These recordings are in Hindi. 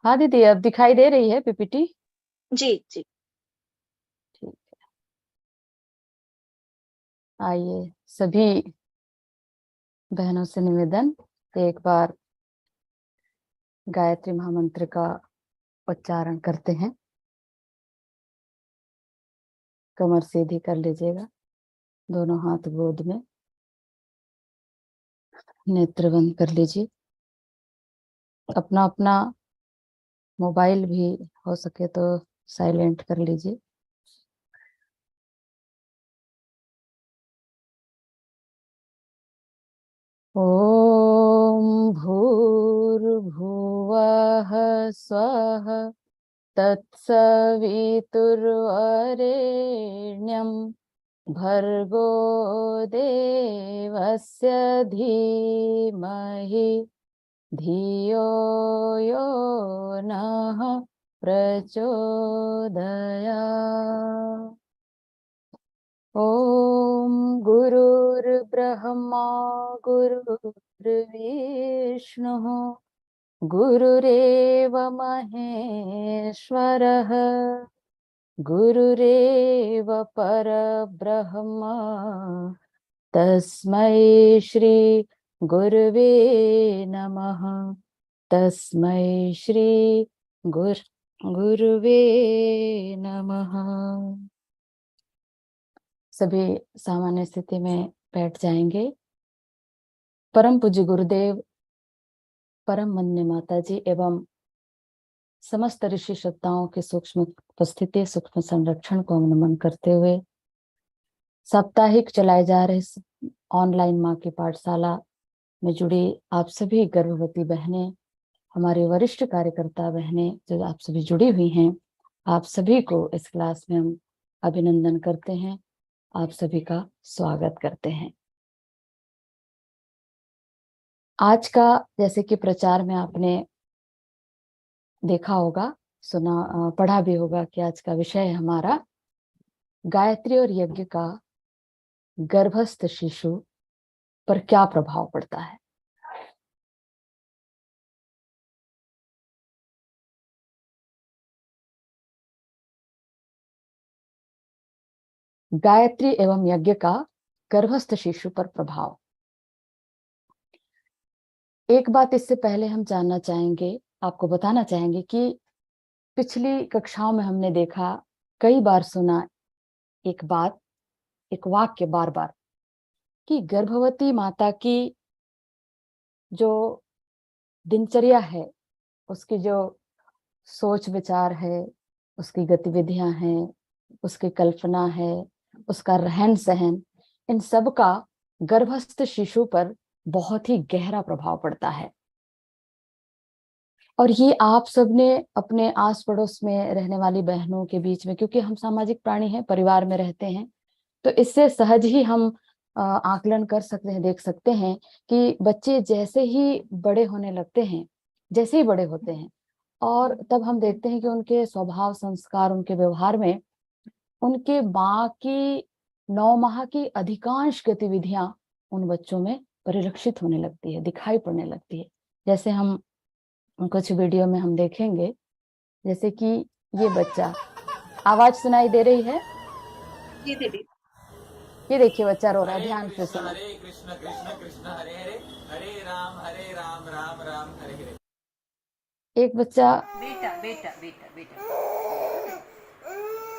हाँ दीदी, अब दिखाई दे रही है पीपीटी। जी जी। ठीक है। आइए सभी बहनों से निवेदन, एक बार गायत्री महामंत्र का उच्चारण करते हैं। कमर सीधी कर लीजिएगा, दोनों हाथ गोद में, नेत्र बंद कर लीजिए। अपना अपना मोबाइल भी हो सके तो साइलेंट कर लीजिए। ओम भूर्भुवः स्वः तत्सवितुर्वरेण्यं भर्गो देवस्य धीमहि धियो यो नः प्रचोदयात्। ओम गुरुर्ब्रह्मा गुरुर्विष्णुः गुरुरेव महेश्वरः गुरुरेव परब्रह्म तस्मै श्री गुरुवे नमः। तस्मै श्री गुरुवे नमः। सभी सामान्य स्थिति में बैठ जाएंगे। परम पूज्य गुरुदेव, परम वंद्य माता जी एवं समस्त ऋषि सत्ताओं के सूक्ष्म उपस्थिति, सूक्ष्म संरक्षण को हम नमन करते हुए साप्ताहिक चलाए जा रहे ऑनलाइन माँ की पाठशाला में जुड़ी आप सभी गर्भवती बहनें, हमारे वरिष्ठ कार्यकर्ता बहनें जो आप सभी जुड़ी हुई हैं, आप सभी को इस क्लास में हम अभिनंदन करते हैं, आप सभी का स्वागत करते हैं। आज का जैसे कि प्रचार में आपने देखा होगा, सुना, पढ़ा भी होगा कि आज का विषय हमारा गायत्री और यज्ञ का गर्भस्थ शिशु पर क्या प्रभाव पड़ता है। गायत्री एवं यज्ञ का गर्भस्थ शिशु पर प्रभाव। एक बात इससे पहले हम जानना चाहेंगे, आपको बताना चाहेंगे कि पिछली कक्षाओं में हमने देखा, कई बार सुना एक बात, एक वाक्य बार बार, कि गर्भवती माता की जो दिनचर्या है, उसकी जो सोच विचार है, उसकी गतिविधियां हैं, उसकी कल्पना है, उसका रहन सहन, इन सब का गर्भस्थ शिशु पर बहुत ही गहरा प्रभाव पड़ता है। और ये आप सबने अपने आस पड़ोस में रहने वाली बहनों के बीच में, क्योंकि हम सामाजिक प्राणी हैं, परिवार में रहते हैं, तो इससे सहज ही हम आकलन कर सकते हैं, देख सकते हैं कि बच्चे जैसे ही बड़े होने लगते हैं, जैसे ही बड़े होते हैं, और तब हम देखते हैं कि उनके स्वभाव, संस्कार, उनके व्यवहार में उनके माँ की 9 माह की अधिकांश गतिविधियां उन बच्चों में परिलक्षित होने लगती है, दिखाई पड़ने लगती है। जैसे हम कुछ वीडियो में हम देखेंगे, जैसे कि ये बच्चा, आवाज सुनाई दे रही है? जी दीदी। ये देखिए बच्चा रो रहा है, हरे ध्यान से कृष्ण सुनो। हरे कृष्ण कृष्ण कृष्ण हरे हरे, हरे राम राम राम हरे हरे। एक बच्चा, बेटा बेटा बेटा बेटा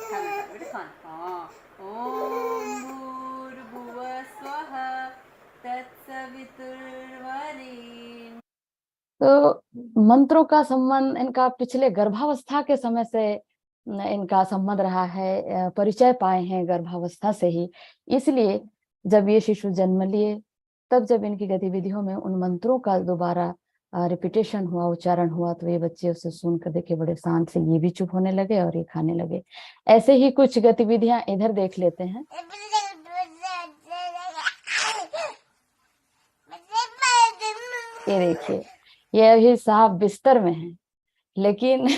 खाना खा बेटा खाना। हाँ। ओम भूर्भुवः स्वः तत्सवितुर्वरेण्यं। तो मंत्रों का संबंध इनका पिछले गर्भावस्था के समय से इनका संबंध रहा है, परिचय पाए हैं गर्भावस्था से ही। इसलिए जब ये शिशु जन्म लिए, तब जब इनकी गतिविधियों में उन मंत्रों का दोबारा रिपीटेशन हुआ, उच्चारण हुआ, तो ये बच्चे उसे सुनकर देखे बड़े शांत से ये भी चुप होने लगे और ये खाने लगे। ऐसे ही कुछ गतिविधियां इधर देख लेते हैं। ये देखिए, ये अभी साहब बिस्तर में है, लेकिन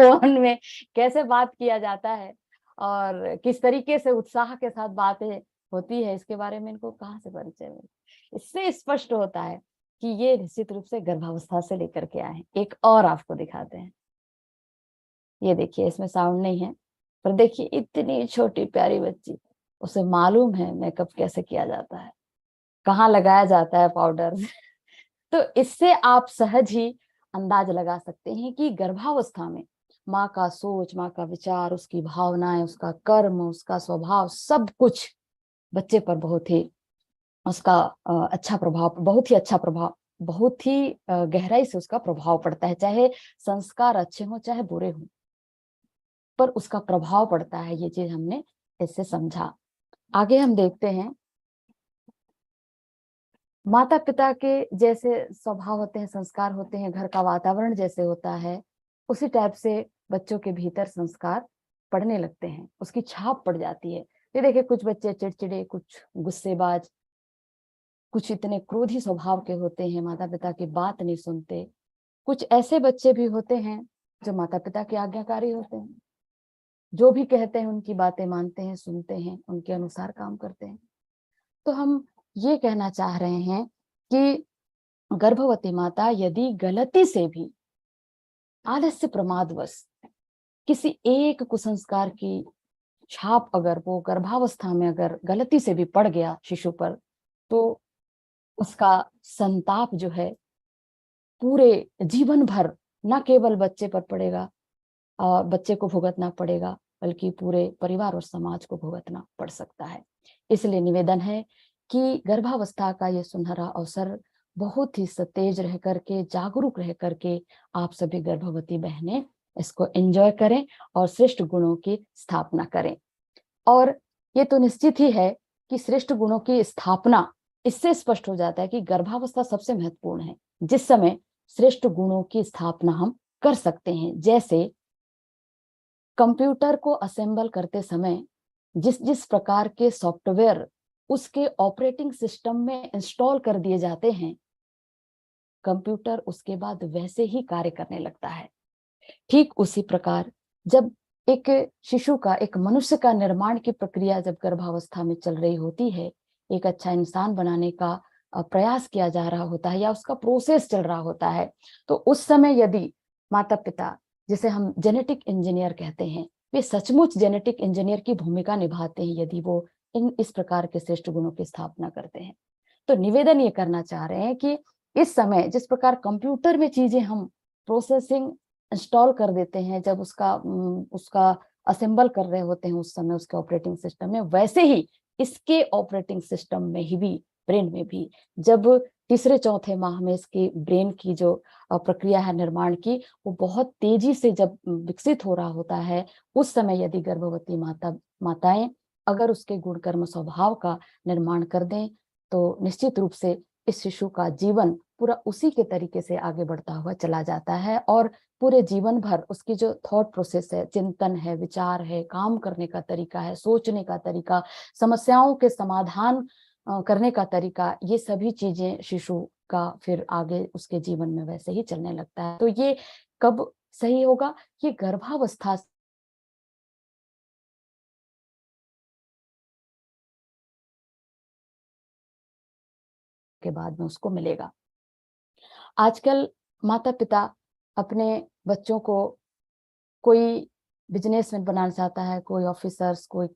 फोन में कैसे बात किया जाता है और किस तरीके से उत्साह के साथ बातें होती है, इसके बारे में इनको कहाँ से परिचय मिला। इससे स्पष्ट होता है कि ये निश्चित रूप से गर्भावस्था से लेकर के आए हैं। एक और आपको दिखाते हैं। ये देखिए इसमें साउंड नहीं है, पर देखिए इतनी छोटी प्यारी बच्ची, उसे मालूम है मेकअप कैसे किया जाता है, कहाँ लगाया जाता है पाउडर। तो इससे आप सहज ही अंदाज लगा सकते हैं कि गर्भावस्था में माँ का सोच, माँ का विचार, उसकी भावनाएं, उसका कर्म, उसका स्वभाव, सब कुछ बच्चे पर बहुत ही उसका अच्छा प्रभाव, बहुत ही अच्छा प्रभाव, बहुत ही गहराई से उसका प्रभाव पड़ता है। चाहे संस्कार अच्छे हो चाहे बुरे हो, पर उसका प्रभाव पड़ता है। ये चीज हमने इससे समझा। आगे हम देखते हैं, माता पिता के जैसे स्वभाव होते हैं, संस्कार होते हैं, घर का वातावरण जैसे होता है, उसी टाइप से बच्चों के भीतर संस्कार पड़ने लगते हैं, उसकी छाप पड़ जाती है। ये देखिए कुछ बच्चे चिड़चिड़े, कुछ गुस्सेबाज, कुछ इतने क्रोधी स्वभाव के होते हैं, माता पिता की बात नहीं सुनते। कुछ ऐसे बच्चे भी होते हैं जो माता पिता के आज्ञाकारी होते हैं, जो भी कहते हैं उनकी बातें मानते हैं, सुनते हैं, उनके अनुसार काम करते हैं। तो हम ये कहना चाह रहे हैं कि गर्भवती माता यदि गलती से भी, आलस्य, प्रमादवश किसी एक कुसंस्कार की छाप अगर वो गर्भावस्था में अगर गलती से भी पड़ गया शिशु पर, तो उसका संताप जो है पूरे जीवन भर न केवल बच्चे पर पड़ेगा और बच्चे को भुगतना पड़ेगा, बल्कि पूरे परिवार और समाज को भुगतना पड़ सकता है। इसलिए निवेदन है कि गर्भावस्था का ये सुनहरा अवसर बहुत ही सतेज रह करके, जागरूक रह करके आप सभी गर्भवती बहनें इसको एंजॉय करें और श्रेष्ठ गुणों की स्थापना करें। और ये तो निश्चित ही है कि श्रेष्ठ गुणों की स्थापना, इससे स्पष्ट हो जाता है कि गर्भावस्था सबसे महत्वपूर्ण है, जिस समय श्रेष्ठ गुणों की स्थापना हम कर सकते हैं। जैसे कंप्यूटर को असेंबल करते समय जिस जिस प्रकार के सॉफ्टवेयर उसके ऑपरेटिंग सिस्टम में इंस्टॉल कर दिए जाते हैं, कंप्यूटर उसके बाद वैसे ही कार्य करने लगता है। ठीक उसी प्रकार जब एक शिशु का, एक मनुष्य का निर्माण की प्रक्रिया जब गर्भावस्था में चल रही होती है, एक अच्छा इंसान बनाने का प्रयास किया जा रहा होता है या उसका प्रोसेस चल रहा होता है, तो उस समय यदि माता पिता, जिसे हम जेनेटिक इंजीनियर कहते हैं, वे सचमुच जेनेटिक इंजीनियर की भूमिका निभाते हैं यदि वो इस प्रकार के श्रेष्ठ गुणों की स्थापना करते हैं। तो निवेदन ये करना चाह रहे हैं कि इस समय जिस प्रकार कंप्यूटर में चीजें हम प्रोसेसिंग इंस्टॉल कर देते हैं, जब उसका असेंबल कर रहे होते हैं उस समय उसके ऑपरेटिंग सिस्टम में, वैसे ही इसके ऑपरेटिंग सिस्टम में ही भी, ब्रेन में भी, जब तीसरे चौथे माह में इसकी ब्रेन की जो प्रक्रिया है निर्माण की, वो बहुत तेजी से जब विकसित हो रहा होता है, उस समय यदि गर्भवती माताएं अगर उसके गुण कर्म स्वभाव का निर्माण कर दें, तो निश्चित रूप से इस शिशु का जीवन पूरा उसी के तरीके से आगे बढ़ता हुआ चला जाता है और पूरे जीवन भर उसकी जो थॉट प्रोसेस है, चिंतन है, विचार है, काम करने का तरीका है, सोचने का तरीका, समस्याओं के समाधान करने का तरीका, ये सभी चीजें शिशु का फिर आगे उसके जीवन में वैसे ही चलने लगता है। तो ये कब सही होगा? ये गर्भावस्था के बाद में उसको मिलेगा। आजकल माता पिता अपने बच्चों को कोई बिजनेसमैन बनाना चाहता है, कोई ऑफिसर्स, कोई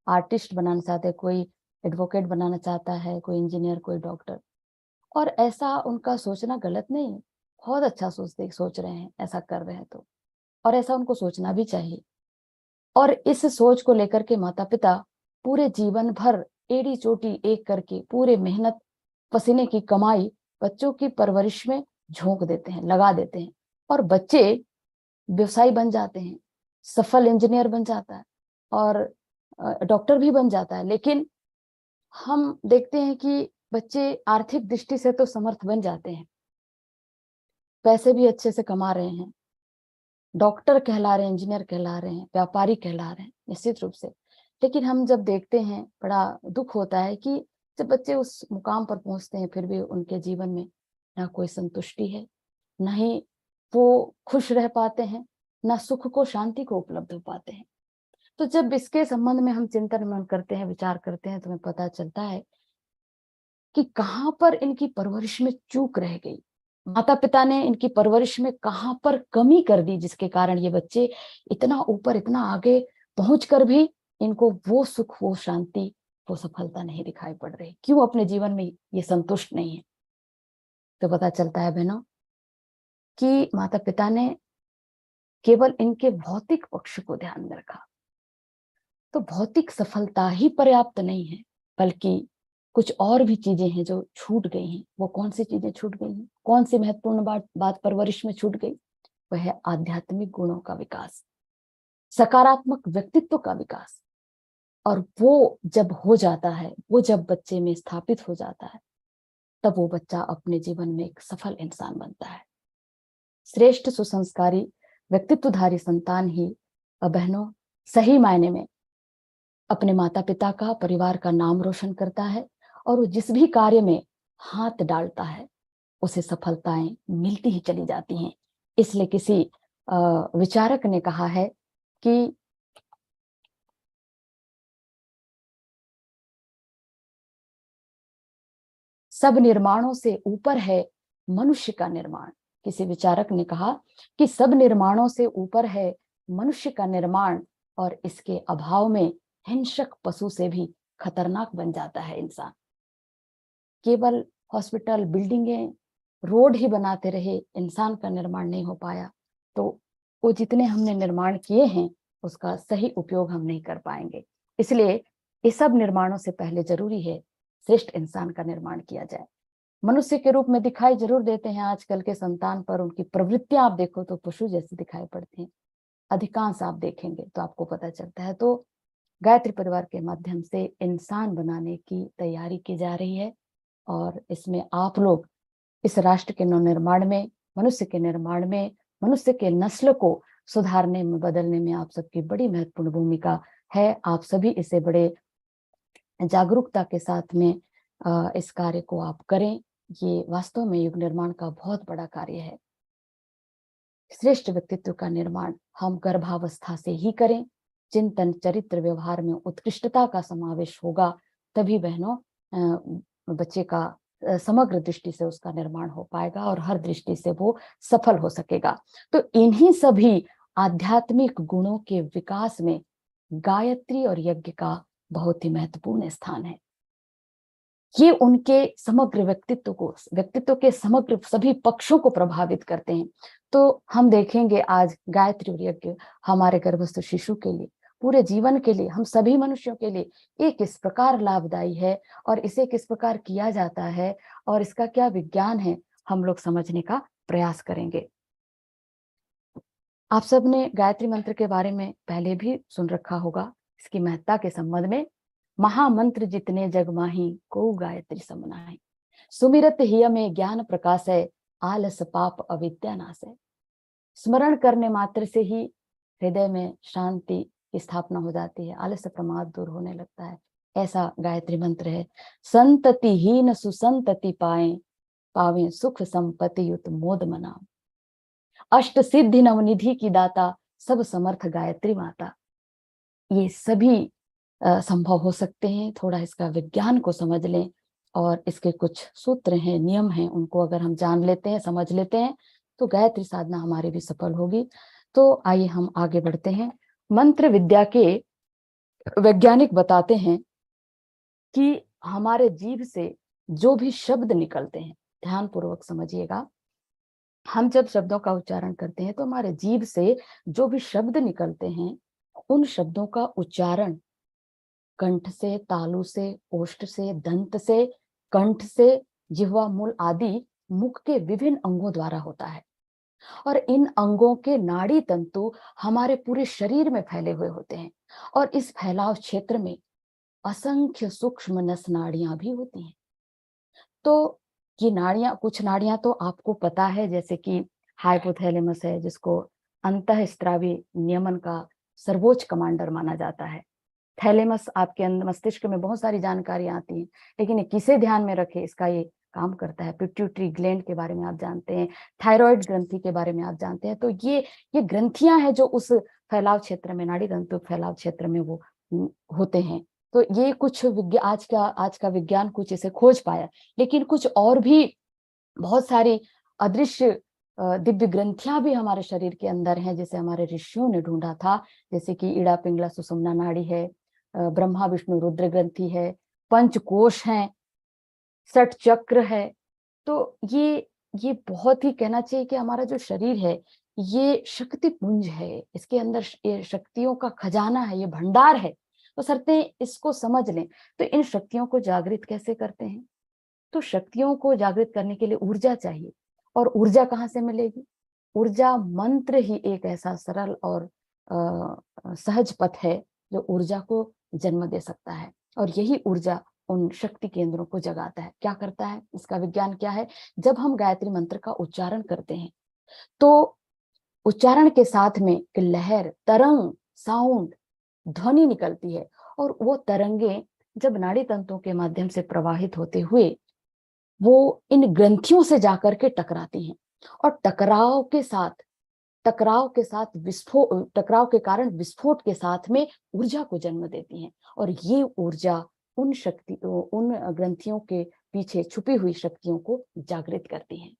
आर्टिस्ट बनाना चाहते हैं, कोई एडवोकेट बनाना चाहता है, कोई इंजीनियर, कोई डॉक्टर। और ऐसा उनका सोचना गलत नहीं है, बहुत अच्छा सोच रहे हैं, ऐसा कर रहे हैं तो, और ऐसा उनको सोचना भी चाहिए। और इस सोच को लेकर के माता पिता पूरे जीवन भर एड़ी चोटी एक करके पूरे मेहनत पसीने की कमाई बच्चों की परवरिश में झोंक देते हैं, लगा देते हैं, और बच्चे व्यवसायी बन जाते हैं, सफल इंजीनियर बन जाता है और डॉक्टर भी बन जाता है। लेकिन हम देखते हैं कि बच्चे आर्थिक दृष्टि से तो समर्थ बन जाते हैं, पैसे भी अच्छे से कमा रहे हैं, डॉक्टर कहला रहे हैं, इंजीनियर कहला रहे हैं, व्यापारी कहला रहे हैं, निश्चित रूप से। लेकिन हम जब देखते हैं, बड़ा दुख होता है कि जब बच्चे उस मुकाम पर पहुंचते हैं, फिर भी उनके जीवन में ना कोई संतुष्टि है, ना ही वो खुश रह पाते हैं, ना सुख को, शांति को उपलब्ध हो पाते हैं। तो जब इसके संबंध में हम चिंतन मनन करते हैं, विचार करते हैं, तो हमें पता चलता है कि कहाँ पर इनकी परवरिश में चूक रह गई, माता पिता ने इनकी परवरिश में कहां पर कमी कर दी, जिसके कारण ये बच्चे इतना ऊपर, इतना आगे पहुंचकर भी इनको वो सुख, वो शांति, वो सफलता नहीं दिखाई पड़ रही। क्यों अपने जीवन में ये संतुष्ट नहीं है? तो पता चलता है बहनों कि माता पिता ने केवल इनके भौतिक पक्ष को ध्यान में रखा। तो भौतिक सफलता ही पर्याप्त नहीं है, बल्कि कुछ और भी चीजें हैं जो छूट गई हैं। वो कौन सी चीजें छूट गई हैं? कौन सी महत्वपूर्ण बात परवरिश में छूट गई? वह है आध्यात्मिक गुणों का विकास, सकारात्मक व्यक्तित्व का विकास। और वो जब हो जाता है, वो जब बच्चे में स्थापित हो जाता है, तब वो बच्चा अपने जीवन में एक सफल इंसान बनता है। श्रेष्ठ सुसंस्कारी व्यक्तित्वधारी संतान ही बहनों सही मायने में अपने माता पिता का, परिवार का नाम रोशन करता है, और वो जिस भी कार्य में हाथ डालता है उसे सफलताएं मिलती ही चली जाती हैं। इसलिए किसी विचारक ने कहा है कि सब निर्माणों से ऊपर है मनुष्य का निर्माण। किसी विचारक ने कहा कि सब निर्माणों से ऊपर है मनुष्य का निर्माण, और इसके अभाव में हिंसक पशु से भी खतरनाक बन जाता है इंसान। केवल हॉस्पिटल, बिल्डिंगें, रोड ही बनाते रहे, इंसान का निर्माण नहीं हो पाया, तो वो जितने हमने निर्माण किए हैं उसका सही उपयोग हम नहीं कर पाएंगे। इसलिए इस सब निर्माणों से पहले जरूरी है श्रेष्ठ इंसान का निर्माण किया जाए। मनुष्य के रूप में दिखाई जरूर देते हैं आजकल के संतान, पर उनकी प्रवृत्तियां आप देखो तो पशु जैसी दिखाई पड़ती हैं। अधिकांश आप देखेंगे तो आपको पता चलता है। तो गायत्री परिवार के माध्यम से इंसान बनाने की तैयारी की जा रही है, और इसमें आप लोग इस राष्ट्र के नवनिर्माण में, मनुष्य के निर्माण में, मनुष्य के नस्ल को सुधारने में, बदलने में आप सबकी बड़ी महत्वपूर्ण भूमिका है। आप सभी इसे बड़े जागरूकता के साथ में इस कार्य को आप करें। ये वास्तव में युग निर्माण का बहुत बड़ा कार्य है। श्रेष्ठ व्यक्तित्व का निर्माण हम गर्भावस्था से ही करें। चिंतन, चरित्र, व्यवहार में उत्कृष्टता का समावेश होगा, तभी बहनों बच्चे का समग्र दृष्टि से उसका निर्माण हो पाएगा और हर दृष्टि से वो सफल हो सकेगा। तो इन्हीं सभी आध्यात्मिक गुणों के विकास में गायत्री और यज्ञ का बहुत ही महत्वपूर्ण स्थान है। ये उनके समग्र व्यक्तित्व के समग्र सभी पक्षों को प्रभावित करते हैं। तो हम देखेंगे आज गायत्री और यज्ञ हमारे गर्भस्थ शिशु के लिए, पूरे जीवन के लिए, हम सभी मनुष्यों के लिए ये किस प्रकार लाभदायी है, और इसे किस प्रकार किया जाता है, और इसका क्या विज्ञान है, हम लोग समझने का प्रयास करेंगे। आप सबने गायत्री मंत्र के बारे में पहले भी सुन रखा होगा। इसकी महत्ता के संबंध में, महामंत्र जितने जग माही को गायत्री समनाहि, सुमिरत हिय में ज्ञान प्रकाश है, आलस पाप अविद्या नाश है। स्मरण करने मात्र से ही हृदय में शांति की स्थापना हो जाती है, आलस्य प्रमाद दूर होने लगता है। ऐसा गायत्री मंत्र है। संततिहीन सुसंतति पावे सुख संपत्ति युत मोद मना, अष्ट सिद्धि नवनिधि की दाता, सब समर्थ गायत्री माता। ये सभी संभव हो सकते हैं। थोड़ा इसका विज्ञान को समझ लें, और इसके कुछ सूत्र हैं, नियम हैं, उनको अगर हम जान लेते हैं, समझ लेते हैं, तो गायत्री साधना हमारी भी सफल होगी। तो आइए हम आगे बढ़ते हैं। मंत्र विद्या के वैज्ञानिक बताते हैं कि हमारे जीभ से जो भी शब्द निकलते हैं, ध्यान पूर्वक समझिएगा, हम जब शब्दों का उच्चारण करते हैं तो हमारे जीभ से जो भी शब्द निकलते हैं, उन शब्दों का उच्चारण कंठ से, तालु से, ओष्ठ से, दंत से, कंठ से, जिह्वा, मूल आदि मुख के विभिन्न अंगों द्वारा होता है। और इन अंगों के नाड़ी तंतु हमारे पूरे शरीर में फैले हुए होते हैं, और इस फैलाव क्षेत्र में असंख्य सूक्ष्म नस नाड़ियां भी होती हैं। तो ये नाड़ियां, कुछ नाड़ियां तो आपको पता है, जैसे कि हाइपोथैलेमस है, जिसको अंतःस्रावी नियमन का सर्वोच्च कमांडर माना जाता है। थैलेमस आपके अंदर मस्तिष्क में बहुत सारी जानकारी आती है, लेकिन किसे ध्यान में रखे, इसका ये काम करता है। पिट्यूटरी ग्लैंड के बारे में आप जानते हैं, थायराइड ग्रंथि के बारे में आप जानते हैं। तो ये ग्रंथियां हैं जो उस फैलाव क्षेत्र में, नाड़ी तंतु फैलाव क्षेत्र में वो होते हैं। तो ये कुछ आज का विज्ञान कुछ इसे खोज पाया, लेकिन कुछ और भी बहुत सारी अदृश्य दिव्य ग्रंथियां भी हमारे शरीर के अंदर हैं, जैसे हमारे ऋषियों ने ढूंढा था, जैसे कि इड़ा पिंगला सुषुम्ना नाड़ी है, ब्रह्मा विष्णु रुद्र ग्रंथि है, पंचकोश हैं, षट चक्र है। तो ये बहुत ही कहना चाहिए कि हमारा जो शरीर है ये शक्ति पुंज है, इसके अंदर ये शक्तियों का खजाना है, ये भंडार है। तो सरते इसको समझ लें। तो इन शक्तियों को जागृत कैसे करते हैं? तो शक्तियों को जागृत करने के लिए ऊर्जा चाहिए। और ऊर्जा कहाँ से मिलेगी? ऊर्जा मंत्र ही एक ऐसा सरल और सहज पथ है जो ऊर्जा को जन्म दे सकता है। और यही ऊर्जा उन शक्ति केंद्रों को जगाता है। क्या करता है? इसका विज्ञान क्या है? जब हम गायत्री मंत्र का उच्चारण करते हैं तो उच्चारण के साथ में एक लहर, तरंग, साउंड, ध्वनि निकलती है। और वो तरंगे जब नाड़ी तंतुओं के माध्यम से प्रवाहित होते हुए वो इन ग्रंथियों से जाकर के टकराती हैं, और टकराव के कारण विस्फोट के साथ में ऊर्जा को जन्म देती हैं। और ये ऊर्जा उन ग्रंथियों के पीछे छुपी हुई शक्तियों को जागृत करती हैं।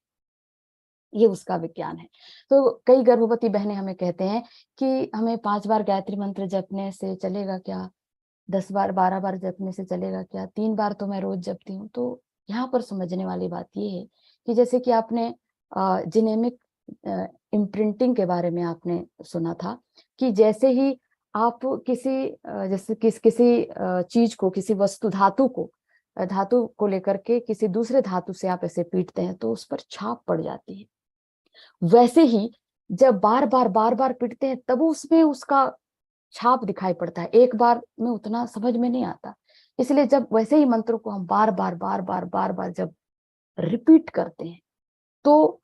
ये उसका विज्ञान है। तो कई गर्भवती बहनें हमें कहते हैं कि हमें 5 बार गायत्री मंत्र जपने से चलेगा क्या? 10 बार, 12 बार जपने से चलेगा क्या? 3 बार तो मैं रोज जपती हूँ। तो यहाँ पर समझने वाली बात ये है कि जैसे कि आपने जिनेमिक इम्प्रिंटिंग के बारे में आपने सुना था कि जैसे ही आप किसी चीज को, किसी वस्तु, धातु को लेकर के किसी दूसरे धातु से आप ऐसे पीटते हैं तो उस पर छाप पड़ जाती है। वैसे ही जब बार बार पीटते हैं तब उसमें उसका छाप दिखाई पड़ता है। एक बार में उतना समझ में नहीं आता। इसलिए जब वैसे ही मंत्रों को हम बार बार जब रिपीट करते हैं तो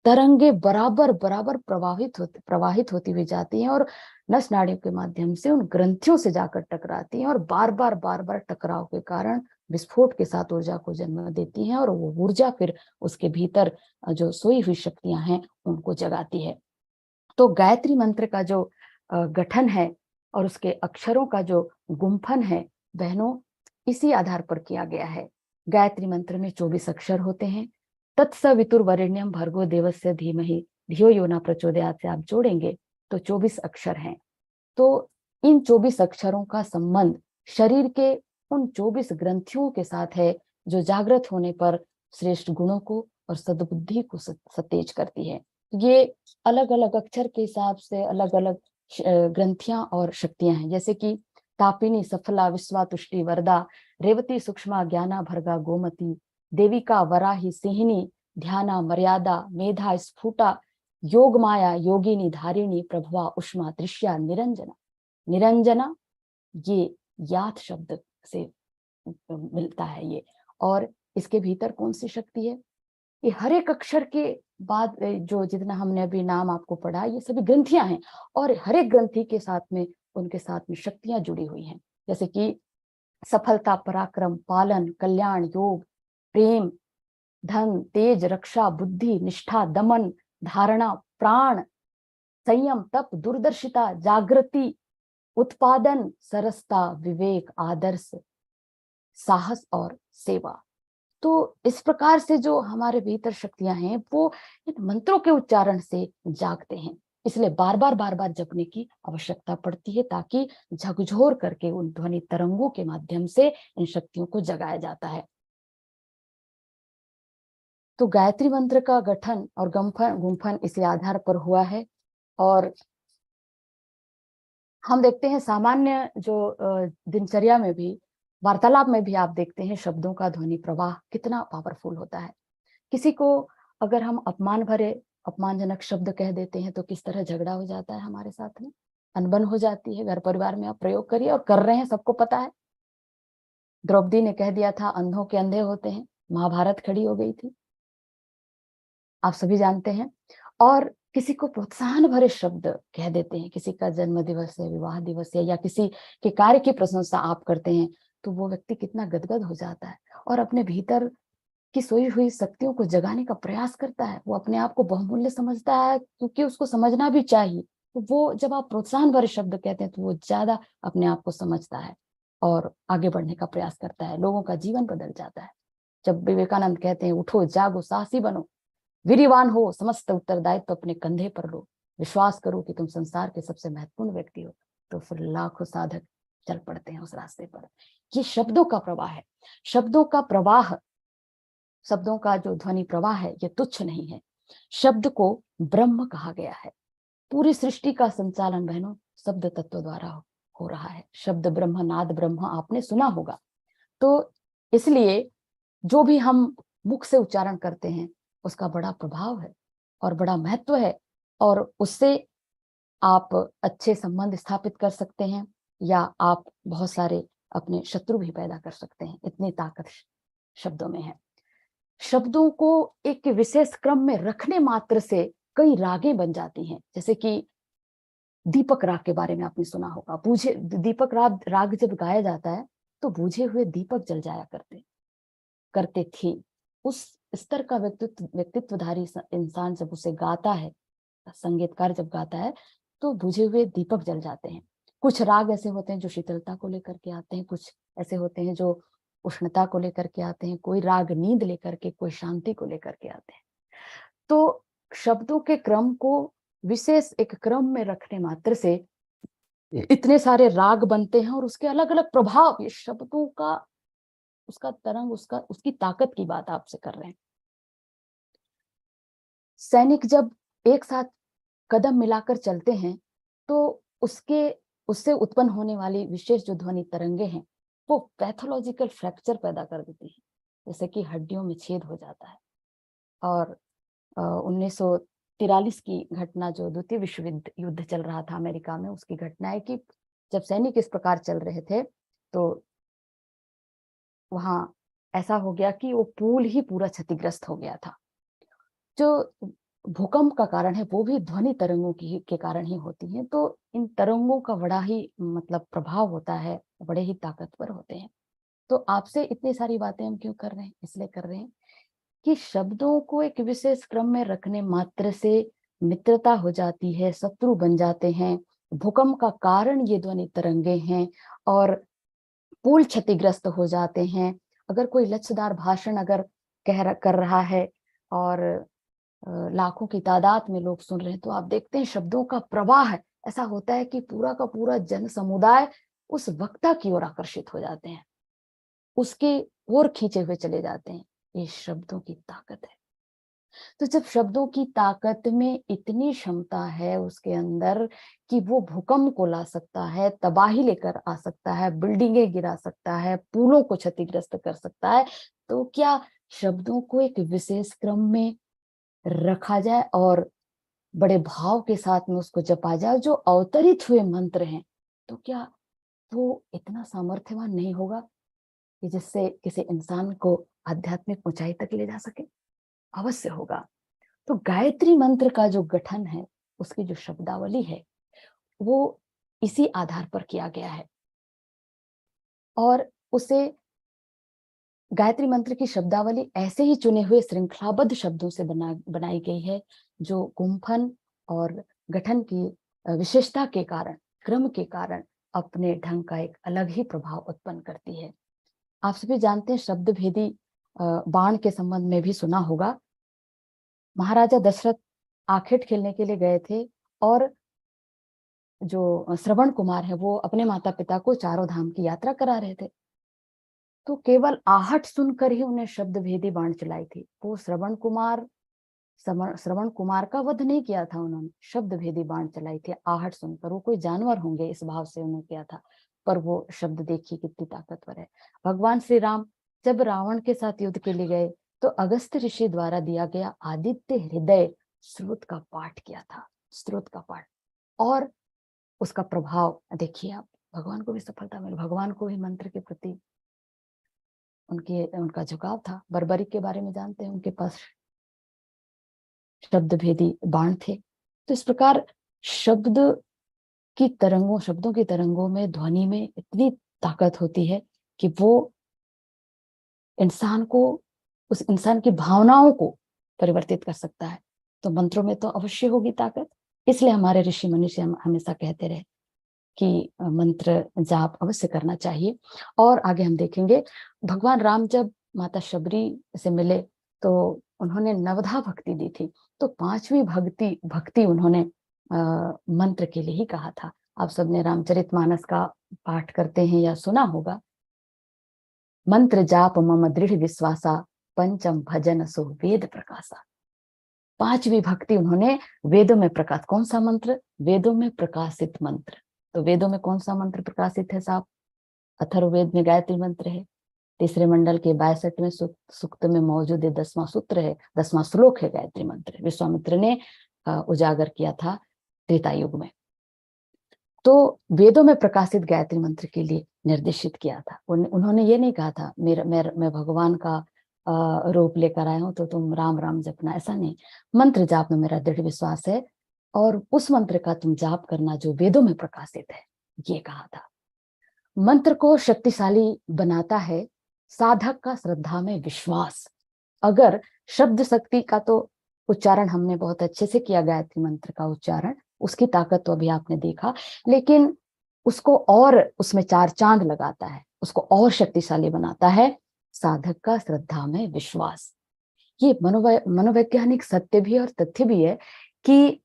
तरंगे बराबर प्रवाहित होती हुई जाती हैं और नस नाड़ियों के माध्यम से उन ग्रंथियों से जाकर टकराती हैं और बार बार टकराव के कारण विस्फोट के साथ ऊर्जा को जन्म देती हैं। और वो ऊर्जा फिर उसके भीतर जो सोई हुई शक्तियां हैं उनको जगाती है। तो गायत्री मंत्र का जो गठन है और उसके अक्षरों का जो गुंफन है बहनों, इसी आधार पर किया गया है। गायत्री मंत्र में 24 अक्षर होते हैं। तत्सवितुर्वरेण्यम भर्गो देवस्य धीमहि धियो यो न प्रचोदयात् से आप जोड़ेंगे तो 24 अक्षर हैं। तो इन 24 अक्षरों का संबंध शरीर के उन 24 ग्रंथियों के साथ है जो जागृत होने पर श्रेष्ठ गुणों को और सद्बुद्धि को सतेज करती है। ये अलग अलग अक्षर के हिसाब से अलग अलग ग्रंथियां और शक्तियां हैं, जैसे कि तापिनी, सफला, विश्वा, तुष्टि, वरदा, रेवती, सूक्ष्मा, ज्ञाना, भर्गा, गोमती, देविका, वराही, सिंहिनी, ध्याना, मर्यादा, मेधा, स्फुटा, योग माया, योगिनी, धारिणी, प्रभुआ, उष्मा, दृश्या, निरंजना। निरंजना ये याद शब्द से मिलता है ये। और इसके भीतर कौन सी शक्ति है? ये हर एक अक्षर के बाद जो जितना हमने अभी नाम आपको पढ़ा ये सभी ग्रंथियां हैं और हर एक ग्रंथि के साथ में उनके साथ में शक्तियां जुड़ी हुई हैं, जैसे कि सफलता, पराक्रम, पालन, कल्याण, योग, प्रेम, धन, तेज, रक्षा, बुद्धि, निष्ठा, दमन, धारणा, प्राण, संयम, तप, दूरदर्शिता, जागृति, उत्पादन, सरसता, विवेक, आदर्श, साहस और सेवा। तो इस प्रकार से जो हमारे भीतर शक्तियां हैं वो इन मंत्रों के उच्चारण से जागते हैं। इसलिए बार बार जपने की आवश्यकता पड़ती है ताकि झकझोर करके उन ध्वनि तरंगों के माध्यम से इन शक्तियों को जगाया जाता है। तो गायत्री मंत्र का गठन और गुंफन इसी आधार पर हुआ है। और हम देखते हैं सामान्य जो दिनचर्या में भी, वार्तालाप में भी आप देखते हैं शब्दों का ध्वनि प्रवाह कितना पावरफुल होता है। किसी को अगर हम अपमानजनक शब्द कह देते हैं तो किस तरह झगड़ा हो जाता है हमारे साथ में, अनबन हो जाती है। घर परिवार में आप प्रयोग करिए और कर रहे हैं, सबको पता है। द्रौपदी ने कह दिया था अंधों के अंधे होते हैं, महाभारत खड़ी हो गई थी, आप सभी जानते हैं। और किसी को प्रोत्साहन भरे शब्द कह देते हैं, किसी का जन्म दिवस है, विवाह दिवस है, या किसी के कार्य की प्रशंसा आप करते हैं तो वो व्यक्ति कितना गदगद हो जाता है और अपने भीतर की सोई हुई शक्तियों को जगाने का प्रयास करता है। वो अपने आप को बहुमूल्य समझता है क्योंकि उसको समझना भी चाहिए। तो वो जब आप प्रोत्साहन भरे शब्द कहते हैं तो वो ज्यादा अपने आप को समझता है और आगे बढ़ने का प्रयास करता है, लोगों का जीवन बदल जाता है। जब विवेकानंद कहते हैं उठो, जागो, साहसी बनो, वीर्यवान हो, समस्त उत्तरदायित्व अपने कंधे पर लो, विश्वास करो कि तुम संसार के सबसे महत्वपूर्ण व्यक्ति हो, तो फिर लाखों साधक चल पड़ते हैं उस रास्ते पर। ये शब्दों का प्रवाह है। शब्दों का प्रवाह, शब्दों का जो ध्वनि प्रवाह है, ये तुच्छ नहीं है। शब्द को ब्रह्म कहा गया है। पूरी सृष्टि का संचालन बहनों शब्द तत्व द्वारा हो रहा है। शब्द ब्रह्म, नाद ब्रह्म आपने सुना होगा। तो इसलिए जो भी हम मुख से उच्चारण करते हैं उसका बड़ा प्रभाव है और बड़ा महत्व है, और उससे आप अच्छे संबंध स्थापित कर सकते हैं या आप बहुत सारे अपने शत्रु भी पैदा कर सकते हैं। इतनी ताकत शब्दों में है। शब्दों को एक विशेष क्रम में रखने मात्र से कई रागें बन जाती हैं। जैसे कि दीपक राग के बारे में आपने सुना होगा। बूझे दीपक राग जब गाया जाता है तो बूझे हुए दीपक जल जाया करते थे। उस स्तर का व्यक्तित्वधारी इंसान जब उसे गाता है, संगीतकार जब गाता है, तो बुझे हुए दीपक जल जाते हैं। कुछ राग ऐसे होते हैं जो शीतलता को लेकर के आते हैं, कुछ ऐसे होते हैं जो उष्णता को लेकर के आते हैं, कोई राग नींद लेकर के, कोई शांति को लेकर के आते हैं। तो शब्दों के क्रम को विशेष एक क्रम में रखने मात्र से इतने सारे राग बनते हैं और उसके अलग अलग प्रभाव। ये शब्दों का, उसका तरंग, उसकी ताकत की बात आपसे कर रहे हैं। सैनिक जब एक साथ कदम मिलाकर चलते हैं तो उससे उत्पन्न होने वाली विशेष जो ध्वनि तरंगे हैं वो पैथोलॉजिकल फ्रैक्चर पैदा कर देती हैं, जैसे कि हड्डियों में छेद हो जाता है। और 1943 की घटना, जो द्वितीय विश्व युद्ध चल रहा था अमेरिका में, उसकी घटना है कि जब सैनिक इस प्रकार चल रहे थे तो वहां ऐसा हो गया कि वो पुल ही पूरा क्षतिग्रस्त हो गया था। जो भूकंप का कारण है वो भी ध्वनि तरंगों के कारण ही होती है। तो इन तरंगों का बड़ा ही मतलब प्रभाव होता है, बड़े ही ताकतवर होते हैं। तो आपसे इतनी सारी बातें हम क्यों कर रहे हैं? इसलिए कर रहे हैं कि शब्दों को एक विशेष क्रम में रखने मात्र से मित्रता हो जाती है, शत्रु बन जाते हैं। भूकंप का कारण ये ध्वनि तरंगे हैं और पुल क्षतिग्रस्त हो जाते हैं। अगर कोई लच्छदार भाषण अगर कर रहा है और लाखों की तादाद में लोग सुन रहे हैं, तो आप देखते हैं शब्दों का प्रवाह ऐसा होता है कि पूरा का पूरा जन समुदाय उस वक्ता की ओर आकर्षित हो जाते हैं, उसके ओर खींचे हुए चले जाते हैं। ये शब्दों की ताकत है। तो जब शब्दों की ताकत में इतनी क्षमता है उसके अंदर कि वो भूकंप को ला सकता है, तबाही लेकर आ सकता है, बिल्डिंगें गिरा सकता है, पुलों को क्षतिग्रस्त कर सकता है, तो क्या शब्दों को एक विशेष क्रम में रखा जाए और बड़े भाव के साथ में उसको जपा जाए, जो अवतरित हुए मंत्र हैं, तो क्या वो इतना सामर्थ्यवान नहीं होगा कि जिससे किसी इंसान को आध्यात्मिक ऊंचाई तक ले जा सके? अवश्य होगा। तो गायत्री मंत्र का जो गठन है, उसकी जो शब्दावली है, वो इसी आधार पर किया गया है और उसे गायत्री मंत्र की शब्दावली ऐसे ही चुने हुए श्रृंखलाबद्ध शब्दों से बनाई गई है, जो गुंफन और गठन की विशेषता के कारण, क्रम के कारण अपने ढंग का एक अलग ही प्रभाव उत्पन्न करती है। आप सभी जानते हैं, शब्द भेदी बाण के संबंध में भी सुना होगा। महाराजा दशरथ आखेट खेलने के लिए गए थे और जो श्रवण कुमार है वो अपने माता पिता को चारों धाम की यात्रा करा रहे थे। तो केवल आहट सुनकर ही उन्हें शब्द भेदी बाण चलाई थी। वो श्रवण कुमार का वध नहीं किया था उन्होंने, शब्द भेदी बाण चलाई थी आहट सुनकर। वो कोई जानवर होंगे इस भाव से उन्होंने किया था, पर वो शब्द देखिए कितनी ताकतवर है। भगवान श्री राम जब रावण के साथ युद्ध के लिए गए तो अगस्त्य ऋषि द्वारा दिया गया आदित्य हृदय स्रोत का पाठ किया था, स्रोत का पाठ, और उसका प्रभाव देखिए आप। भगवान को भी सफलता मिली, भगवान को भी मंत्र के प्रति उनका झुकाव था। बर्बरी के बारे में जानते हैं, उनके पास शब्द भेदी बाण थे। तो इस प्रकार शब्दों की तरंगों में, ध्वनि में इतनी ताकत होती है कि वो इंसान को, उस इंसान की भावनाओं को परिवर्तित कर सकता है। तो मंत्रों में तो अवश्य होगी ताकत। इसलिए हमारे ऋषि मनुष्य हमेशा कहते रहे कि मंत्र जाप अवश्य करना चाहिए। और आगे हम देखेंगे, भगवान राम जब माता शबरी से मिले तो उन्होंने नवधा भक्ति दी थी। तो पांचवी भक्ति उन्होंने मंत्र के लिए ही कहा था। आप सबने रामचरितमानस का पाठ करते हैं या सुना होगा। मंत्र जाप मम दृढ़ विश्वासा, पंचम भजन सो वेद प्रकाशा। पांचवी भक्ति उन्होंने वेदों में प्रकाश। कौन सा मंत्र? वेदों में प्रकाशित मंत्र। तो वेदों में कौन सा मंत्र प्रकाशित है साहब? अथर्ववेद में गायत्री मंत्र है, तीसरे मंडल के 62वें सूक्त में मौजूद है, 10वां सूत्र है, 10वां श्लोक है गायत्री मंत्र। विश्वामित्र ने उजागर किया था त्रेता युग में। तो वेदों में प्रकाशित गायत्री मंत्र के लिए निर्देशित किया था। उन्होंने ये नहीं कहा था मैं भगवान का रूप लेकर आया हूं तो तुम राम राम जपना, ऐसा नहीं। मंत्र जाप में मेरा दृढ़ विश्वास है और उस मंत्र का तुम जाप करना जो वेदों में प्रकाशित है, ये कहा था। मंत्र को शक्तिशाली बनाता है साधक का श्रद्धा में विश्वास। अगर शब्द शक्ति का तो उच्चारण हमने बहुत अच्छे से किया, गायत्री मंत्र का उच्चारण, उसकी ताकत तो अभी आपने देखा, लेकिन उसको और उसमें 4 चांद लगाता है, उसको और शक्तिशाली बनाता है साधक का श्रद्धा में विश्वास। ये मनोवैज्ञानिक सत्य भी और तथ्य भी है कि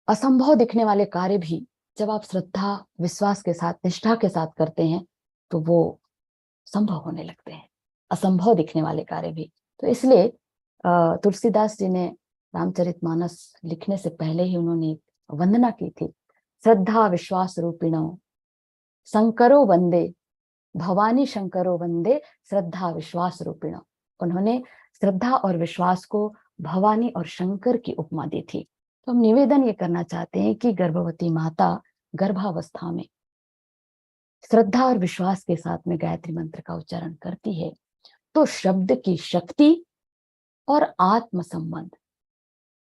असंभव दिखने वाले कार्य भी जब आप श्रद्धा विश्वास के साथ, निष्ठा के साथ करते हैं तो वो संभव होने लगते हैं, असंभव दिखने वाले कार्य भी। तो इसलिए तुलसीदास जी ने रामचरितमानस लिखने से पहले ही उन्होंने वंदना की थी। श्रद्धा विश्वास रूपिणो शंकरो वंदे, भवानी शंकरो वंदे श्रद्धा विश्वास रूपिणो। उन्होंने श्रद्धा और विश्वास को भवानी और शंकर की उपमा दी थी। तो हम निवेदन ये करना चाहते हैं कि गर्भवती माता गर्भावस्था में श्रद्धा और विश्वास के साथ में गायत्री मंत्र का उच्चारण करती है तो शब्द की शक्ति और आत्म संबंध,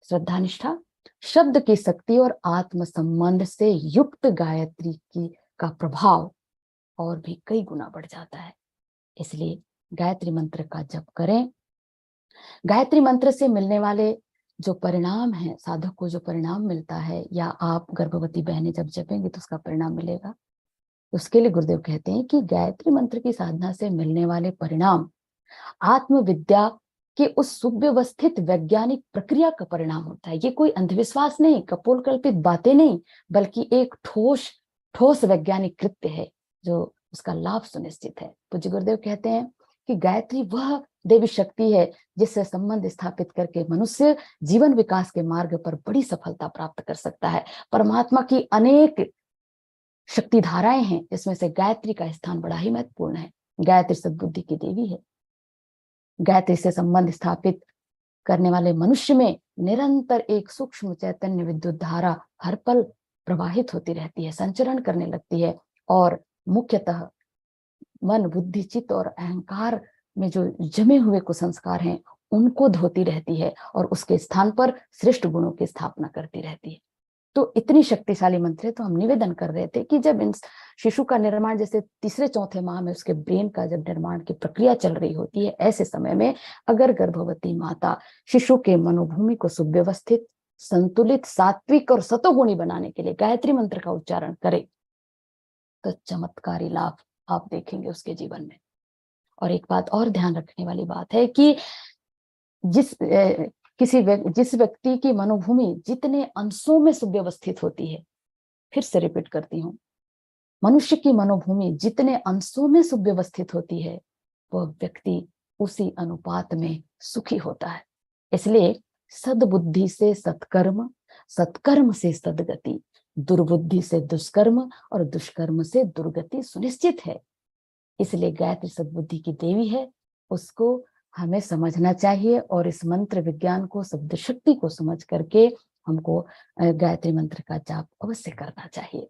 श्रद्धा निष्ठा, शब्द की शक्ति और आत्म संबंध से युक्त गायत्री की का प्रभाव और भी कई गुना बढ़ जाता है। इसलिए गायत्री मंत्र का जप करें। गायत्री मंत्र से मिलने वाले जो परिणाम है, साधक को जो परिणाम मिलता है, या आप गर्भवती बहनें जब जपेंगे तो उसका परिणाम मिलेगा। उसके लिए गुरुदेव कहते हैं कि गायत्री मंत्र की साधना से मिलने वाले परिणाम आत्मविद्या के उस सुव्यवस्थित वैज्ञानिक प्रक्रिया का परिणाम होता है। ये कोई अंधविश्वास नहीं, कपोल कल्पित बातें नहीं, बल्कि एक ठोस वैज्ञानिक कृत्य है जो उसका लाभ सुनिश्चित है। पूज्य गुरुदेव कहते हैं कि गायत्री वह देवी शक्ति है जिससे संबंध स्थापित करके मनुष्य जीवन विकास के मार्ग पर बड़ी सफलता प्राप्त कर सकता है। परमात्मा की अनेक शक्ति धाराएं हैं, जिसमें से गायत्री का स्थान बड़ा ही महत्वपूर्ण है। गायत्री सद्बुद्धि की देवी है। गायत्री से संबंध स्थापित करने वाले मनुष्य में निरंतर एक सूक्ष्म चैतन्य विद्युत धारा हर पल प्रवाहित होती रहती है, संचरण करने लगती है, और मुख्यतः मन, बुद्धि, चित्त और अहंकार में जो जमे हुए कुसंस्कार हैं उनको धोती रहती है और उसके स्थान पर श्रेष्ठ गुणों की स्थापना करती रहती है। तो इतनी शक्तिशाली मंत्र है। तो हम निवेदन कर रहे थे कि जब इन शिशु का निर्माण, जैसे तीसरे चौथे माह में उसके ब्रेन का जब निर्माण की प्रक्रिया चल रही होती है, ऐसे समय में अगर गर्भवती माता शिशु के मनोभूमि को सुव्यवस्थित, संतुलित, सात्विक और सतोगुणी बनाने के लिए गायत्री मंत्र का उच्चारण करे तो चमत्कारी लाभ आप देखेंगे उसके जीवन में। और एक बात और ध्यान रखने वाली बात है कि जिस व्यक्ति की मनोभूमि जितने अंशों में सुव्यवस्थित होती है, फिर से रिपीट करती हूँ, मनुष्य की मनोभूमि जितने अंशों में सुव्यवस्थित होती है वह व्यक्ति उसी अनुपात में सुखी होता है। इसलिए सद्बुद्धि से सत्कर्म, सत्कर्म से सद्गति, दुर्बुद्धि से दुष्कर्म और दुष्कर्म से दुर्गति सुनिश्चित है। इसलिए गायत्री सद्बुद्धि की देवी है, उसको हमें समझना चाहिए और इस मंत्र विज्ञान को, शब्द शक्ति को समझ करके हमको गायत्री मंत्र का जाप अवश्य करना चाहिए।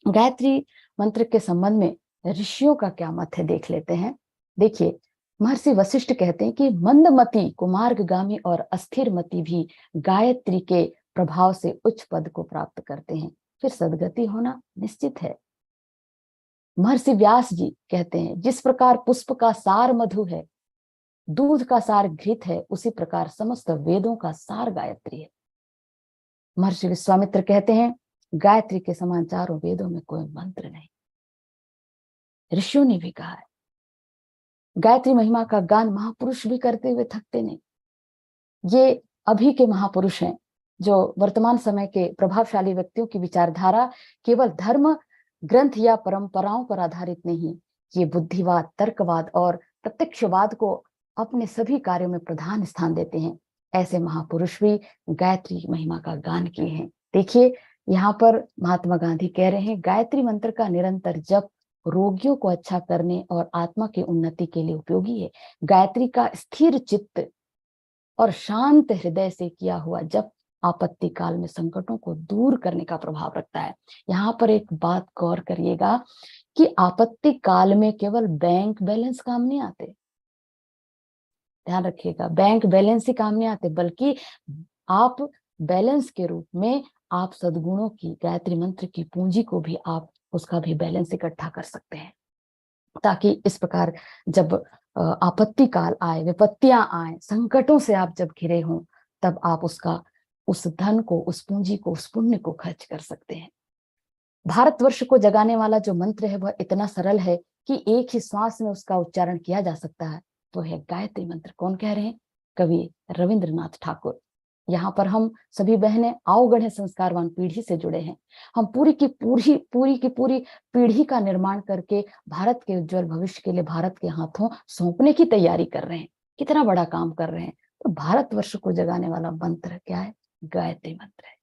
गायत्री मंत्र के संबंध में ऋषियों का क्या मत है देख लेते हैं। देखिए, महर्षि वशिष्ठ कहते हैं कि मंदमति, कुमार्गगामी और अस्थिरमति भी गायत्री के प्रभाव से उच्च पद को प्राप्त करते हैं, फिर सद्गति होना निश्चित है। महर्षि व्यास जी कहते हैं, जिस प्रकार पुष्प का सार मधु है, दूध का सार घृत है, उसी प्रकार समस्त वेदों का सार गायत्री है। महर्षि विश्वामित्र कहते हैं, गायत्री के समान चारों वेदों में कोई मंत्र नहीं। ऋषियों ने भी कहा है। गायत्री महिमा का गान महापुरुष भी करते हुए थकते नहीं। ये अभी के महापुरुष हैं जो वर्तमान समय के प्रभावशाली व्यक्तियों की विचारधारा केवल धर्म ग्रंथ या परंपराओं पर आधारित नहीं, ये बुद्धिवाद, तर्कवाद और प्रत्यक्षवाद को अपने सभी कार्यों में प्रधान स्थान देते हैं। ऐसे महापुरुष भी गायत्री महिमा का गान किए हैं। देखिए, यहाँ पर महात्मा गांधी कह रहे हैं, गायत्री मंत्र का निरंतर जप रोगियों को अच्छा करने और आत्मा की उन्नति के लिए उपयोगी है। गायत्री का स्थिर चित्त और शांत हृदय से किया हुआ जप आपत्ति काल में संकटों को दूर करने का प्रभाव रखता है। यहाँ पर एक बात गौर करिएगा कि आपत्ति काल में केवल बैंक बैलेंस काम नहीं आते, ध्यान रखिएगा, बैंक बैलेंस ही काम नहीं आते, बल्कि आप बैलेंस के रूप में आप सद्गुणों की, गायत्री मंत्र की पूंजी को भी आप उसका भी बैलेंस इकट्ठा कर सकते हैं, ताकि इस प्रकार जब आपत्ति काल आए, विपत्तियां आए, संकटों से आप जब घिरे हों, तब आप उस धन को, उस पूंजी को, उस पुण्य को खर्च कर सकते हैं। भारतवर्ष को जगाने वाला जो मंत्र है वह इतना सरल है कि एक ही श्वास में उसका उच्चारण किया जा सकता है, वो है गायत्री मंत्र। कौन कह रहे हैं? कवि रविंद्रनाथ ठाकुर। यहाँ पर हम सभी बहनें अवगढ़ संस्कारवान पीढ़ी से जुड़े हैं। हम पूरी की पूरी पीढ़ी का निर्माण करके भारत के उज्जवल भविष्य के लिए भारत के हाथों सौंपने की तैयारी कर रहे हैं। कितना बड़ा काम कर रहे हैं। तो भारतवर्ष को जगाने वाला मंत्र क्या है? गायत्री मंत्र है।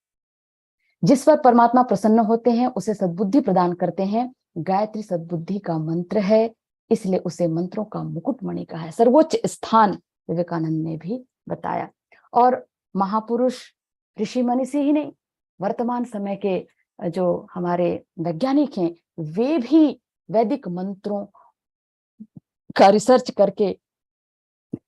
जिस पर परमात्मा प्रसन्न होते हैं उसे सद्बुद्धि प्रदान करते हैं। गायत्री सद्बुद्धि का मंत्र है, इसलिए उसे मंत्रों का मुकुटमणि कहा है, सर्वोच्च स्थान विवेकानंद ने भी बताया। और महापुरुष ऋषि मुनि से ही नहीं, वर्तमान समय के जो हमारे वैज्ञानिक हैं, वे भी वैदिक मंत्रों का रिसर्च करके,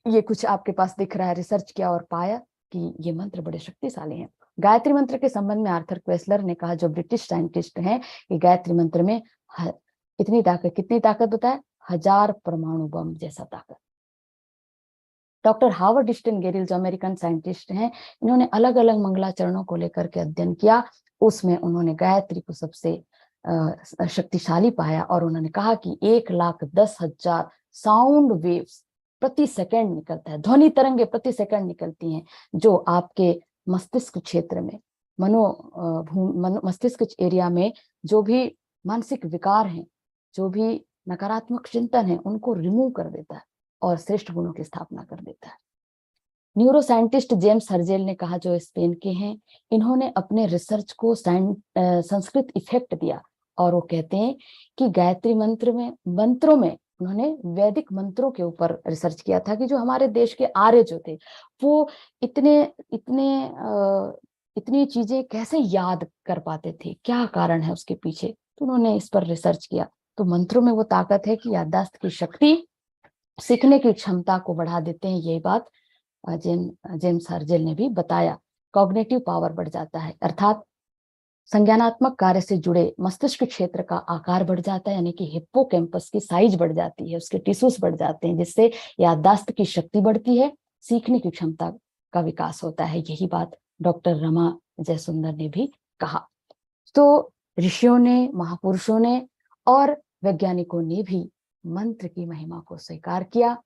ये कुछ आपके पास दिख रहा है, रिसर्च किया और पाया कि ये मंत्र बड़े शक्तिशाली हैं। गायत्री मंत्र के संबंध में आर्थर क्वेसलर ने कहा, जो ब्रिटिश साइंटिस्ट हैं, कि गायत्री मंत्र में इतनी ताकत, कितनी ताकत बताया? 1000 परमाणु बम जैसा ताकत। डॉक्टर हार्वर्ड स्टेनगेरिल, जो अमेरिकन साइंटिस्ट हैं, इन्होंने अलग अलग मंगलाचरणों को लेकर के अध्ययन किया, उसमें उन्होंने गायत्री को सबसे शक्तिशाली पाया और उन्होंने कहा कि 1,10,000 साउंड वेव्स प्रति सेकंड निकलता है, ध्वनि तरंगे प्रति सेकंड निकलती हैं, जो आपके मस्तिष्क क्षेत्र में, मस्तिष्क एरिया में जो भी मानसिक विकार हैं, जो भी नकारात्मक चिंतन है, उनको रिमूव कर देता है और श्रेष्ठ गुणों की स्थापना कर देता है। न्यूरो साइंटिस्ट जेम्स हर्जेल ने कहा, जो स्पेन के हैं, इन्होंने अपने रिसर्च को संस्कृत इफेक्ट दिया और वो कहते हैं कि गायत्री मंत्रों में उन्होंने वैदिक मंत्रों के ऊपर रिसर्च किया था कि जो हमारे देश के आर्य जो थे, वो इतनी चीजें कैसे याद कर पाते थे, क्या कारण है उसके पीछे। तो उन्होंने इस पर रिसर्च किया। तो मंत्रों में वो ताकत है कि याददाश्त की शक्ति, सीखने की क्षमता को बढ़ा देते हैं। यही बात जेम्स हर्जेल ने भी बताया। कॉग्निटिव पावर बढ़ जाता है, अर्थात संज्ञानात्मक कार्य से जुड़े मस्तिष्क क्षेत्र का आकार बढ़ जाता है, यानी कि हिप्पोकैम्पस की साइज बढ़ जाती है, उसके टिश्यूज बढ़ जाते हैं, जिससे याददाश्त की शक्ति बढ़ती है, सीखने की क्षमता का विकास होता है। यही बात डॉक्टर रमा जयसुंदर ने भी कहा। तो ऋषियों ने, महापुरुषों ने और वैज्ञानिकों ने भी मंत्र की महिमा को स्वीकार किया।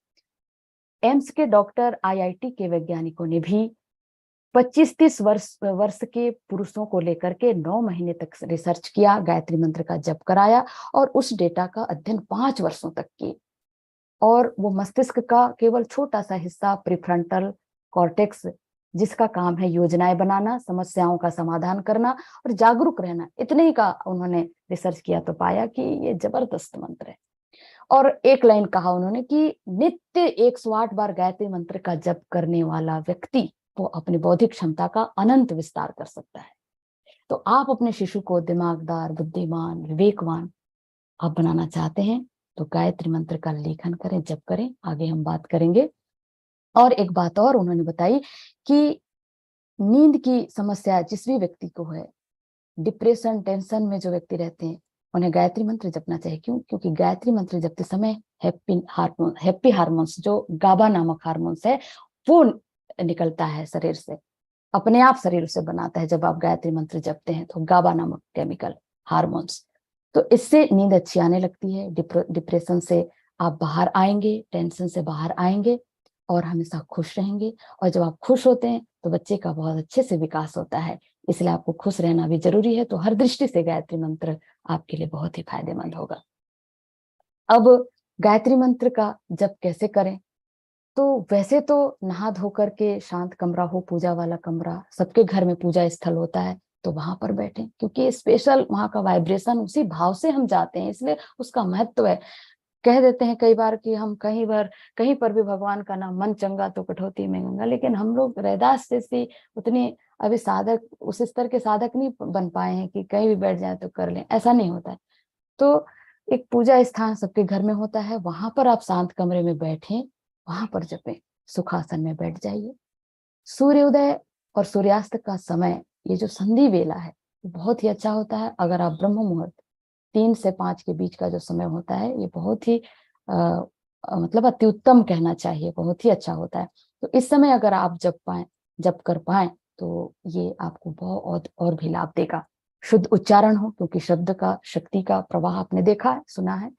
एम्स के डॉक्टर, आईआईटी के वैज्ञानिकों ने भी 25-30 वर्ष के पुरुषों को लेकर के 9 महीने तक रिसर्च किया, गायत्री मंत्र का जप कराया और उस डेटा का अध्ययन 5 वर्षों तक की। और वो मस्तिष्क का केवल छोटा सा हिस्सा, प्रीफ्रंटल कॉर्टेक्स, जिसका काम है योजनाएं बनाना, समस्याओं का समाधान करना और जागरूक रहना, इतने ही का उन्होंने रिसर्च किया, तो पाया कि ये जबरदस्त मंत्र है। और एक लाइन कहा उन्होंने कि नित्य 108 बार गायत्री मंत्र का जप करने वाला व्यक्ति वो अपनी बौद्धिक क्षमता का अनंत विस्तार कर सकता है। तो आप अपने शिशु को दिमागदार, बुद्धिमान, विवेकवान आप बनाना चाहते हैं तो गायत्री मंत्र का लेखन करें, जप करें। आगे हम बात करेंगे। और एक बात और उन्होंने बताई कि नींद की समस्या जिस भी व्यक्ति को है, डिप्रेशन, टेंशन में जो व्यक्ति रहते हैं, उन्हें गायत्री मंत्र जपना चाहिए। क्यों? क्योंकि गायत्री मंत्र जपते समय हैप्पी हार्मोन्स, जो गाबा नामक हार्मोन्स है, वो निकलता है शरीर से, अपने आप शरीर से बनाता है। जब आप गायत्री मंत्र जपते हैं तो गाबा नामक केमिकल, हार्मोन्स, तो इससे नींद अच्छी आने लगती है, डिप्रेशन से आप बाहर आएंगे, टेंशन से बाहर आएंगे और हमेशा खुश रहेंगे। और जब आप खुश होते हैं तो बच्चे का बहुत अच्छे से विकास होता है, इसलिए आपको खुश रहना भी जरूरी है। तो हर दृष्टि से गायत्री मंत्र आपके लिए बहुत ही फायदेमंद होगा। अब गायत्री मंत्र का जप कैसे करें? तो वैसे तो नहा धो करके शांत कमरा हो, पूजा वाला कमरा, सबके घर में पूजा स्थल होता है तो वहां पर बैठें, क्योंकि स्पेशल वहां का वाइब्रेशन उसी भाव से हम जाते हैं, इसलिए उसका महत्व है। कह देते हैं कई बार कि हम कहीं पर भी भगवान का नाम, मन चंगा तो कठौती में गंगा, लेकिन हम लोग रैदास जैसी उतनी अभी साधक, उस स्तर के साधक नहीं बन पाए हैं कि कहीं भी बैठ जाए तो कर लें, ऐसा नहीं होता है। तो एक पूजा स्थान सबके घर में होता है, वहां पर आप शांत कमरे में बैठें, वहां पर जपें, सुखासन में बैठ जाइए। सूर्योदय और सूर्यास्त का समय, ये जो संधि वेला है, बहुत ही अच्छा होता है। अगर आप ब्रह्म मुहूर्त 3 से 5 के बीच का जो समय होता है, ये बहुत ही मतलब अति उत्तम कहना चाहिए, बहुत ही अच्छा होता है। तो इस समय अगर आप जप कर पाए तो ये आपको बहुत और भी लाभ देगा। शुद्ध उच्चारण हो, क्योंकि शब्द का शक्ति का प्रवाह आपने देखा है, सुना है,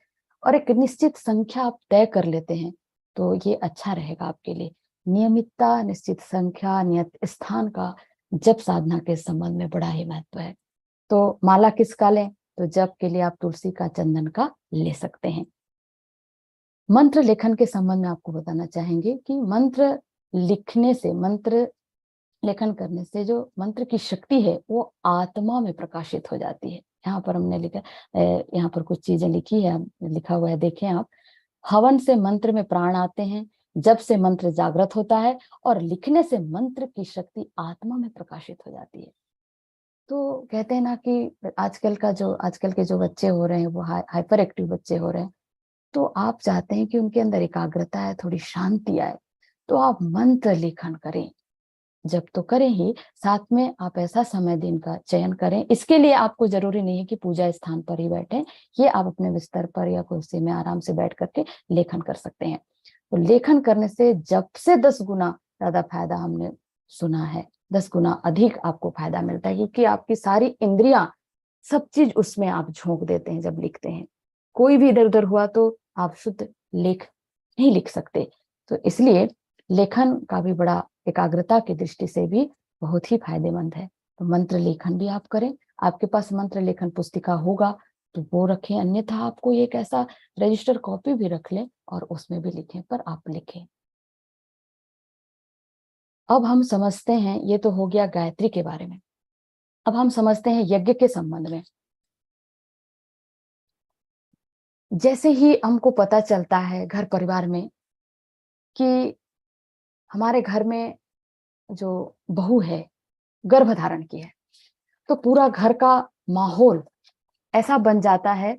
और एक निश्चित संख्या आप तय कर लेते हैं तो ये अच्छा रहेगा आपके लिए। नियमितता, निश्चित संख्या, नियत स्थान का जप साधना के संबंध में बड़ा ही महत्व है। तो माला किसका लें? तो जप के लिए आप तुलसी का, चंदन का ले सकते हैं। मंत्र लेखन के संबंध में आपको बताना चाहेंगे कि मंत्र लिखने से, मंत्र लेखन करने से जो मंत्र की शक्ति है वो आत्मा में प्रकाशित हो जाती है। यहाँ पर हमने लिखा, यहाँ पर कुछ चीजें लिखी है, लिखा हुआ है, देखें आप। हवन से मंत्र में प्राण आते हैं, जब से मंत्र जागृत होता है, और लिखने से मंत्र की शक्ति आत्मा में प्रकाशित हो जाती है। तो कहते हैं ना कि आजकल के जो बच्चे हो रहे हैं वो हाइपर एक्टिव बच्चे हो रहे हैं, तो आप चाहते हैं कि उनके अंदर एकाग्रता है, थोड़ी शांति आए, तो आप मंत्र लेखन करें। जब तो करें ही, साथ में आप ऐसा समय दिन का चयन करें। इसके लिए आपको जरूरी नहीं है कि पूजा स्थान पर ही बैठें, ये आप अपने बिस्तर पर या कुर्सी में आराम से बैठ करके लेखन कर सकते हैं। तो लेखन करने से जब से 10 गुना ज्यादा फायदा हमने सुना है, 10 गुना अधिक आपको फायदा मिलता है, क्योंकि आपकी सारी इंद्रियां, सब चीज उसमें आप झोंक देते हैं जब लिखते हैं। कोई भी इधर उधर हुआ तो आप शुद्ध लेख नहीं लिख सकते। तो इसलिए लेखन का भी बड़ा एकाग्रता की दृष्टि से भी बहुत ही फायदेमंद है। तो मंत्र लेखन भी आप करें। आपके पास मंत्र लेखन पुस्तिका होगा तो वो रखें, अन्यथा आपको एक ऐसा रजिस्टर कॉपी भी रख लें और उसमें भी लिखें, पर आप लिखें। अब हम समझते हैं, ये तो हो गया गायत्री के बारे में। अब हम समझते हैं यज्ञ के संबंध में। जैसे ही हमको पता चलता है घर परिवार में कि हमारे घर में जो बहू है गर्भ धारण की है, तो पूरा घर का माहौल ऐसा बन जाता है,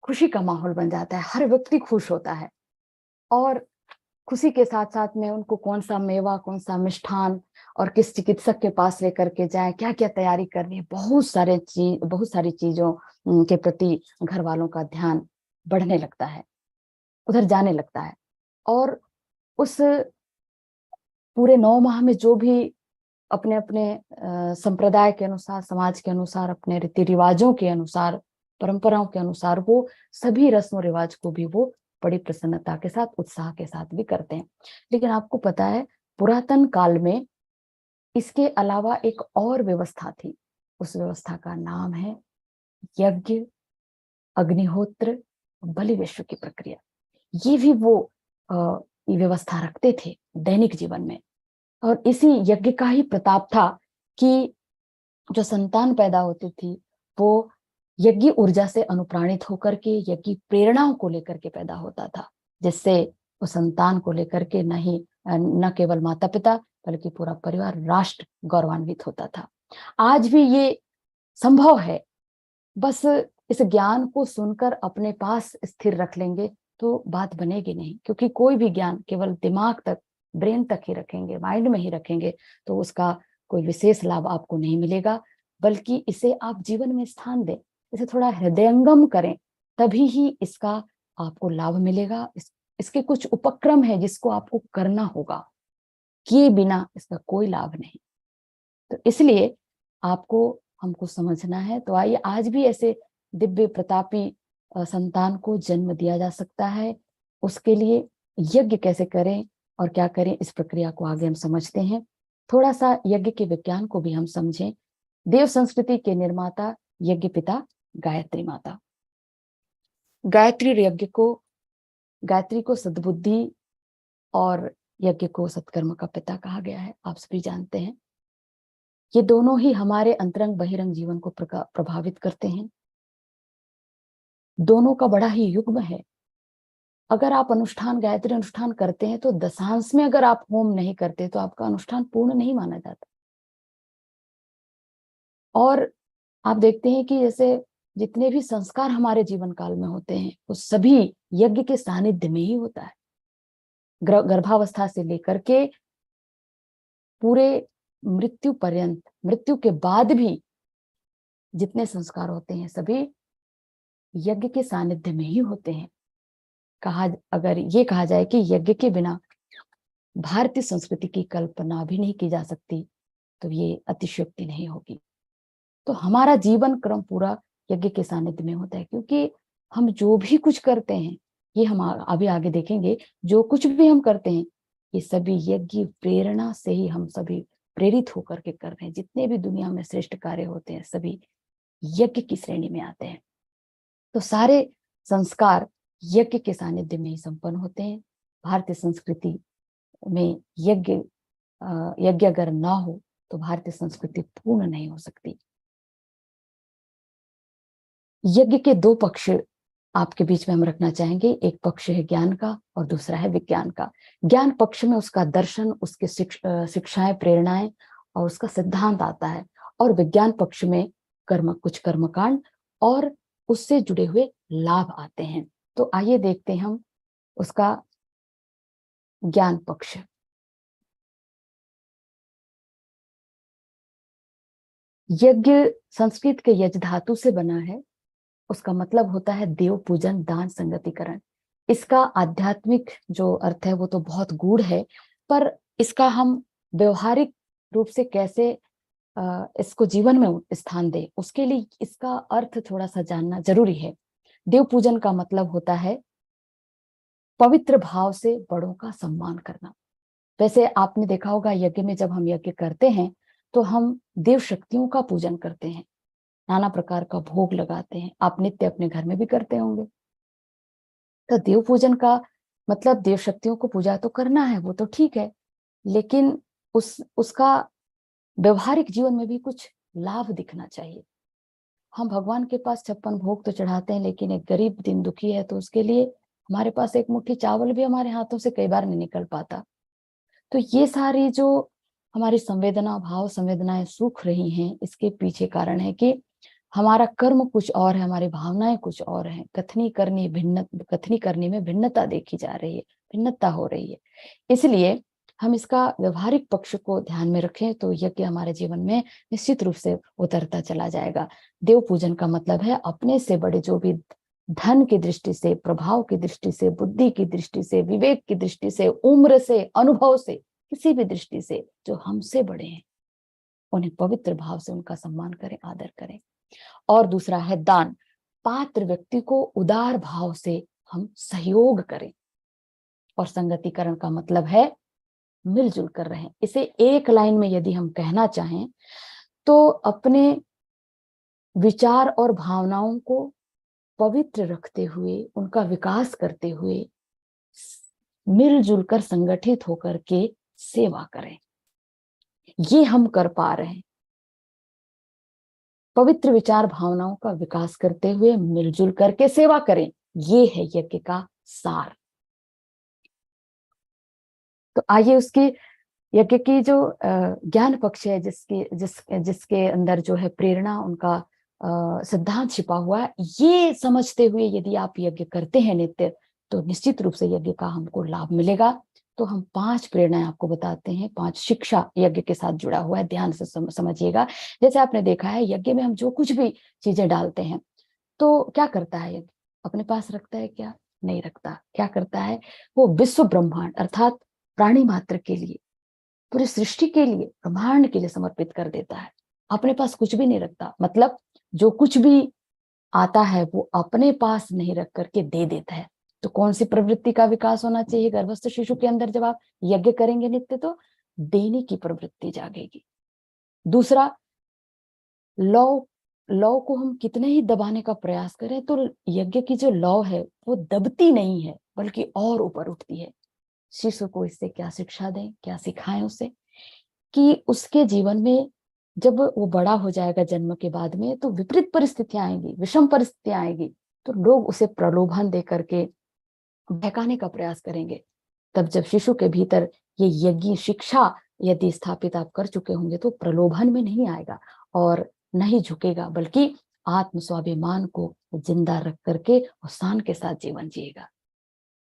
खुशी का माहौल बन जाता है, हर व्यक्ति खुश होता है। और खुशी के साथ साथ में उनको कौन सा मेवा, कौन सा मिष्ठान और किस चिकित्सक के पास लेकर के जाए, क्या क्या तैयारी करनी है, बहुत सारी चीजों के प्रति घर वालों का ध्यान बढ़ने लगता है, उधर जाने लगता है। और उस पूरे 9 माह में जो भी अपने अपने संप्रदाय के अनुसार, समाज के अनुसार, अपने रीति रिवाजों के अनुसार, परंपराओं के अनुसार वो सभी रस्म रिवाज को भी वो बड़ी प्रसन्नता के साथ, उत्साह के साथ भी करते हैं। लेकिन आपको पता है, पुरातन काल में इसके अलावा एक और व्यवस्था थी। उस व्यवस्था का नाम है यज्ञ, अग्निहोत्र, बलि विश्व की प्रक्रिया। ये भी वो ये व्यवस्था रखते थे दैनिक जीवन में। और इसी यज्ञ का ही प्रताप था कि जो संतान पैदा होती थी वो यज्ञ ऊर्जा से अनुप्राणित होकर के, यज्ञ प्रेरणाओं को लेकर के पैदा होता था, जिससे वो संतान को लेकर के न केवल माता पिता बल्कि पूरा परिवार, राष्ट्र गौरवान्वित होता था। आज भी ये संभव है, बस इस ज्ञान को सुनकर अपने पास स्थिर रख लेंगे तो बात बनेगी नहीं। क्योंकि कोई भी ज्ञान केवल दिमाग तक, ब्रेन तक ही रखेंगे, माइंड में ही रखेंगे तो उसका कोई विशेष लाभ आपको नहीं मिलेगा, बल्कि इसे आप जीवन में स्थान दें, इसे थोड़ा हृदयंगम करें, तभी ही इसका आपको लाभ मिलेगा। इसके कुछ उपक्रम है जिसको आपको करना होगा, किए बिना इसका कोई लाभ नहीं। तो इसलिए आपको हमको समझना है। तो आइए, आज भी ऐसे दिव्य प्रतापी संतान को जन्म दिया जा सकता है। उसके लिए यज्ञ कैसे करें और क्या करें, इस प्रक्रिया को आगे हम समझते हैं। थोड़ा सा यज्ञ के विज्ञान को भी हम समझें। देव संस्कृति के निर्माता यज्ञ पिता गायत्री माता। गायत्री को सद्बुद्धि और यज्ञ को सत्कर्म का पिता कहा गया है, आप सभी जानते हैं। ये दोनों ही हमारे अंतरंग बहिरंग जीवन को प्रभावित करते हैं। दोनों का बड़ा ही युग्म है। अगर आप गायत्री अनुष्ठान करते हैं तो दशांश में अगर आप होम नहीं करते तो आपका अनुष्ठान पूर्ण नहीं माना जाता। और आप देखते हैं कि जैसे जितने भी संस्कार हमारे जीवन काल में होते हैं वो सभी यज्ञ के सानिध्य में ही होता है। गर्भावस्था से लेकर के पूरे मृत्यु पर्यंत, मृत्यु के बाद भी जितने संस्कार होते हैं सभी यज्ञ के सानिध्य में ही होते हैं। अगर ये कहा जाए कि यज्ञ के बिना भारतीय संस्कृति की कल्पना भी नहीं की जा सकती तो ये अतिशयोक्ति नहीं होगी। तो हमारा जीवन क्रम पूरा यज्ञ के सानिध्य में होता है, क्योंकि हम जो भी कुछ करते हैं, ये हम अभी आगे देखेंगे, जो कुछ भी हम करते हैं ये सभी यज्ञ प्रेरणा से ही हम सभी प्रेरित होकर के कर रहे हैं। जितने भी दुनिया में श्रेष्ठ कार्य होते हैं सभी यज्ञ की श्रेणी में आते हैं। तो सारे संस्कार यज्ञ के सानिध्य में ही संपन्न होते हैं। भारतीय संस्कृति में यज्ञ अगर ना हो तो भारतीय संस्कृति पूर्ण नहीं हो सकती। यज्ञ के दो पक्ष आपके बीच में हम रखना चाहेंगे। एक पक्ष है ज्ञान का और दूसरा है विज्ञान का। ज्ञान पक्ष में उसका दर्शन, उसके शिक्षाएं, प्रेरणाएं और उसका सिद्धांत आता है, और विज्ञान पक्ष में कुछ कर्मकांड और उससे जुड़े हुए लाभ आते हैं। तो आइए देखते हैं हम उसका ज्ञान पक्ष। यज्ञ संस्कृत के यज धातु से बना है। उसका मतलब होता है देव पूजन, दान, संगतिकरण। इसका आध्यात्मिक जो अर्थ है वो तो बहुत गूढ़ है, पर इसका हम व्यवहारिक रूप से कैसे इसको जीवन में स्थान दें, उसके लिए इसका अर्थ थोड़ा सा जानना जरूरी है। देव पूजन का मतलब होता है पवित्र भाव से बड़ों का सम्मान करना। वैसे आपने देखा होगा यज्ञ में जब हम यज्ञ करते हैं तो हम देव शक्तियों का पूजन करते हैं, नाना प्रकार का भोग लगाते हैं। आप नित्य अपने घर में भी करते होंगे। तो देव पूजन का मतलब देव शक्तियों को पूजा तो करना है, वो तो ठीक है, लेकिन उसका व्यवहारिक जीवन में भी कुछ लाभ दिखना चाहिए। हम भगवान के पास 56 भोग तो चढ़ाते हैं, लेकिन एक गरीब दिन दुखी है तो उसके लिए हमारे पास एक मुट्ठी चावल भी हमारे हाथों से कई बार नहीं निकल पाता। तो ये सारी जो हमारी संवेदनाएं सूख रही हैं, इसके पीछे कारण है कि हमारा कर्म कुछ और है, हमारी भावनाएं कुछ और हैं। कथनी करनी में भिन्नता देखी जा रही है, भिन्नता हो रही है। इसलिए हम इसका व्यवहारिक पक्ष को ध्यान में रखें तो यज्ञ हमारे जीवन में निश्चित रूप से उतरता चला जाएगा। देव पूजन का मतलब है अपने से बड़े, जो भी धन की दृष्टि से, प्रभाव की दृष्टि से, बुद्धि की दृष्टि से, विवेक की दृष्टि से, उम्र से, अनुभव से, किसी भी दृष्टि से जो हमसे बड़े हैं, उन्हें पवित्र भाव से उनका सम्मान करें, आदर करें। और दूसरा है दान। पात्र व्यक्ति को उदार भाव से हम सहयोग करें। और संगतिकरण का मतलब है मिलजुल कर रहें। इसे एक लाइन में यदि हम कहना चाहें तो अपने विचार और भावनाओं को पवित्र रखते हुए, उनका विकास करते हुए, मिलजुल कर संगठित होकर के सेवा करें। ये हम कर पा रहे हैं। पवित्र विचार भावनाओं का विकास करते हुए मिलजुल करके सेवा करें, ये है यज्ञ का सार। तो आइए उसकी यज्ञ की जो ज्ञान पक्ष है, जिसके अंदर जो है प्रेरणा, उनका सिद्धांत छिपा हुआ है, ये समझते हुए यदि आप यज्ञ करते हैं नित्य तो निश्चित रूप से यज्ञ का हमको लाभ मिलेगा। तो हम 5 प्रेरणाएं आपको बताते हैं, 5 शिक्षा यज्ञ के साथ जुड़ा हुआ है, ध्यान से समझिएगा। जैसे आपने देखा है यज्ञ में हम जो कुछ भी चीजें डालते हैं तो क्या करता है यज्ञ? अपने पास रखता है क्या? नहीं रखता। क्या करता है? वो विश्व ब्रह्मांड अर्थात प्राणी मात्र के लिए, पूरी सृष्टि के लिए, ब्रह्मांड के लिए समर्पित कर देता है। अपने पास कुछ भी नहीं रखता। मतलब जो कुछ भी आता है वो अपने पास नहीं रख करके दे देता है। तो कौन सी प्रवृत्ति का विकास होना चाहिए गर्भस्थ शिशु के अंदर? जब आप यज्ञ करेंगे नित्य तो देने की प्रवृत्ति जागेगी। दूसरा, लौ लौ को हम कितने ही दबाने का प्रयास करें तो यज्ञ की जो लौ है वो दबती नहीं है, बल्कि और ऊपर उठती है। शिशु को इससे क्या शिक्षा दें, क्या सिखाएं उसे कि उसके जीवन में जब वो बड़ा हो जाएगा जन्म के बाद में, तो विपरीत परिस्थितियां आएंगी, विषम परिस्थितियां आएंगी, तो लोग उसे प्रलोभन दे करके बहकाने का प्रयास करेंगे। तब जब शिशु के भीतर ये यज्ञ शिक्षा यदि स्थापित आप कर चुके होंगे तो प्रलोभन में नहीं आएगा और नहीं झुकेगा, बल्कि आत्म स्वाभिमान को जिंदा रख करके और शान के साथ जीवन जिएगा।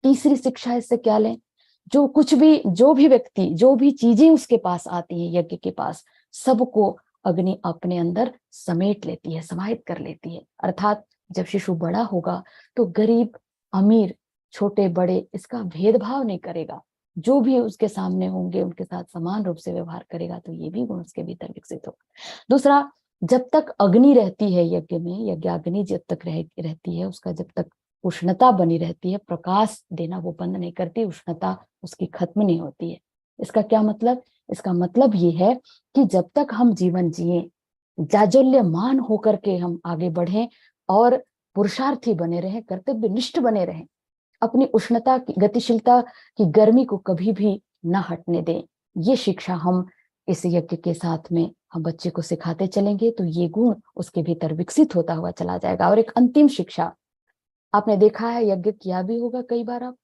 तीसरी शिक्षा इससे क्या लें? जो भी व्यक्ति, जो भी चीजें उसके पास आती हैं यज्ञ के पास, सबको अग्नि अपने अंदर समेट लेती है, समाहित कर लेती है। अर्थात जब शिशु बड़ा होगा तो गरीब अमीर, छोटे बड़े, इसका भेदभाव नहीं करेगा। जो भी उसके सामने होंगे उनके साथ समान रूप से व्यवहार करेगा, तो ये भी गुण उसके भीतर विकसित होगा। दूसरा, जब तक अग्नि रहती है यज्ञ में, यज्ञाग्नि जब तक रहती है, उसका जब तक उष्णता बनी रहती है, प्रकाश देना वो बंद नहीं करती, उष्णता उसकी खत्म नहीं होती है। इसका क्या मतलब? इसका मतलब ये है कि जब तक हम जीवन जिए, जाज्वल्यमान होकर के हम आगे बढ़ें और पुरुषार्थी बने रहें, कर्तव्यनिष्ठ बने रहें, अपनी उष्णता की, गतिशीलता की गर्मी को कभी भी न हटने दें। ये शिक्षा हम इस यज्ञ के साथ में हम बच्चे को सिखाते चलेंगे तो ये गुण उसके भीतर विकसित होता हुआ चला जाएगा। और एक अंतिम शिक्षा, आपने देखा है यज्ञ किया भी होगा, कई बार आप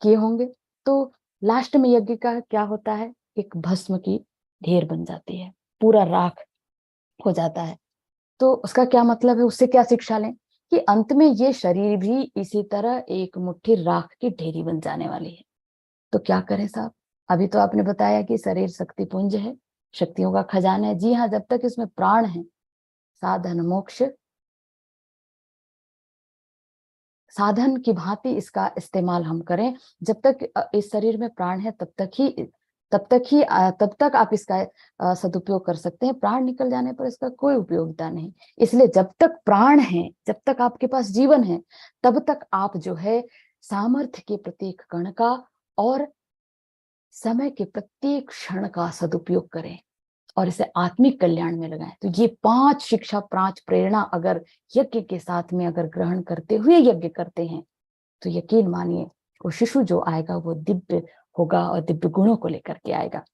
किए होंगे, तो लास्ट में यज्ञ का क्या होता है? एक भस्म की ढेर बन जाती है, पूरा राख हो जाता है। तो उसका क्या मतलब है? उससे क्या शिक्षा लें कि अंत में ये शरीर भी इसी तरह एक मुट्ठी राख की ढेरी बन जाने वाली है। तो क्या करें साहब? अभी तो आपने बताया कि शरीर शक्ति पुंज है, शक्तियों का खजाना है। जी हाँ, जब तक इसमें प्राण है, साधन मोक्ष साधन की भांति इसका इस्तेमाल हम करें। जब तक इस शरीर में प्राण है तब तक आप इसका सदुपयोग कर सकते हैं। प्राण निकल जाने पर इसका कोई उपयोगिता नहीं। इसलिए जब तक प्राण है, जब तक आपके पास जीवन है, तब तक आप जो है सामर्थ्य के प्रत्येक कण का और समय के प्रत्येक क्षण का सदुपयोग करें और इसे आत्मिक कल्याण में लगाएं। तो ये 5 शिक्षा, 5 प्रेरणा अगर यज्ञ के साथ में अगर ग्रहण करते हुए यज्ञ करते हैं तो यकीन मानिए वो शिशु जो आएगा वो दिव्य होगा और दिव्य गुणों को लेकर के आएगा।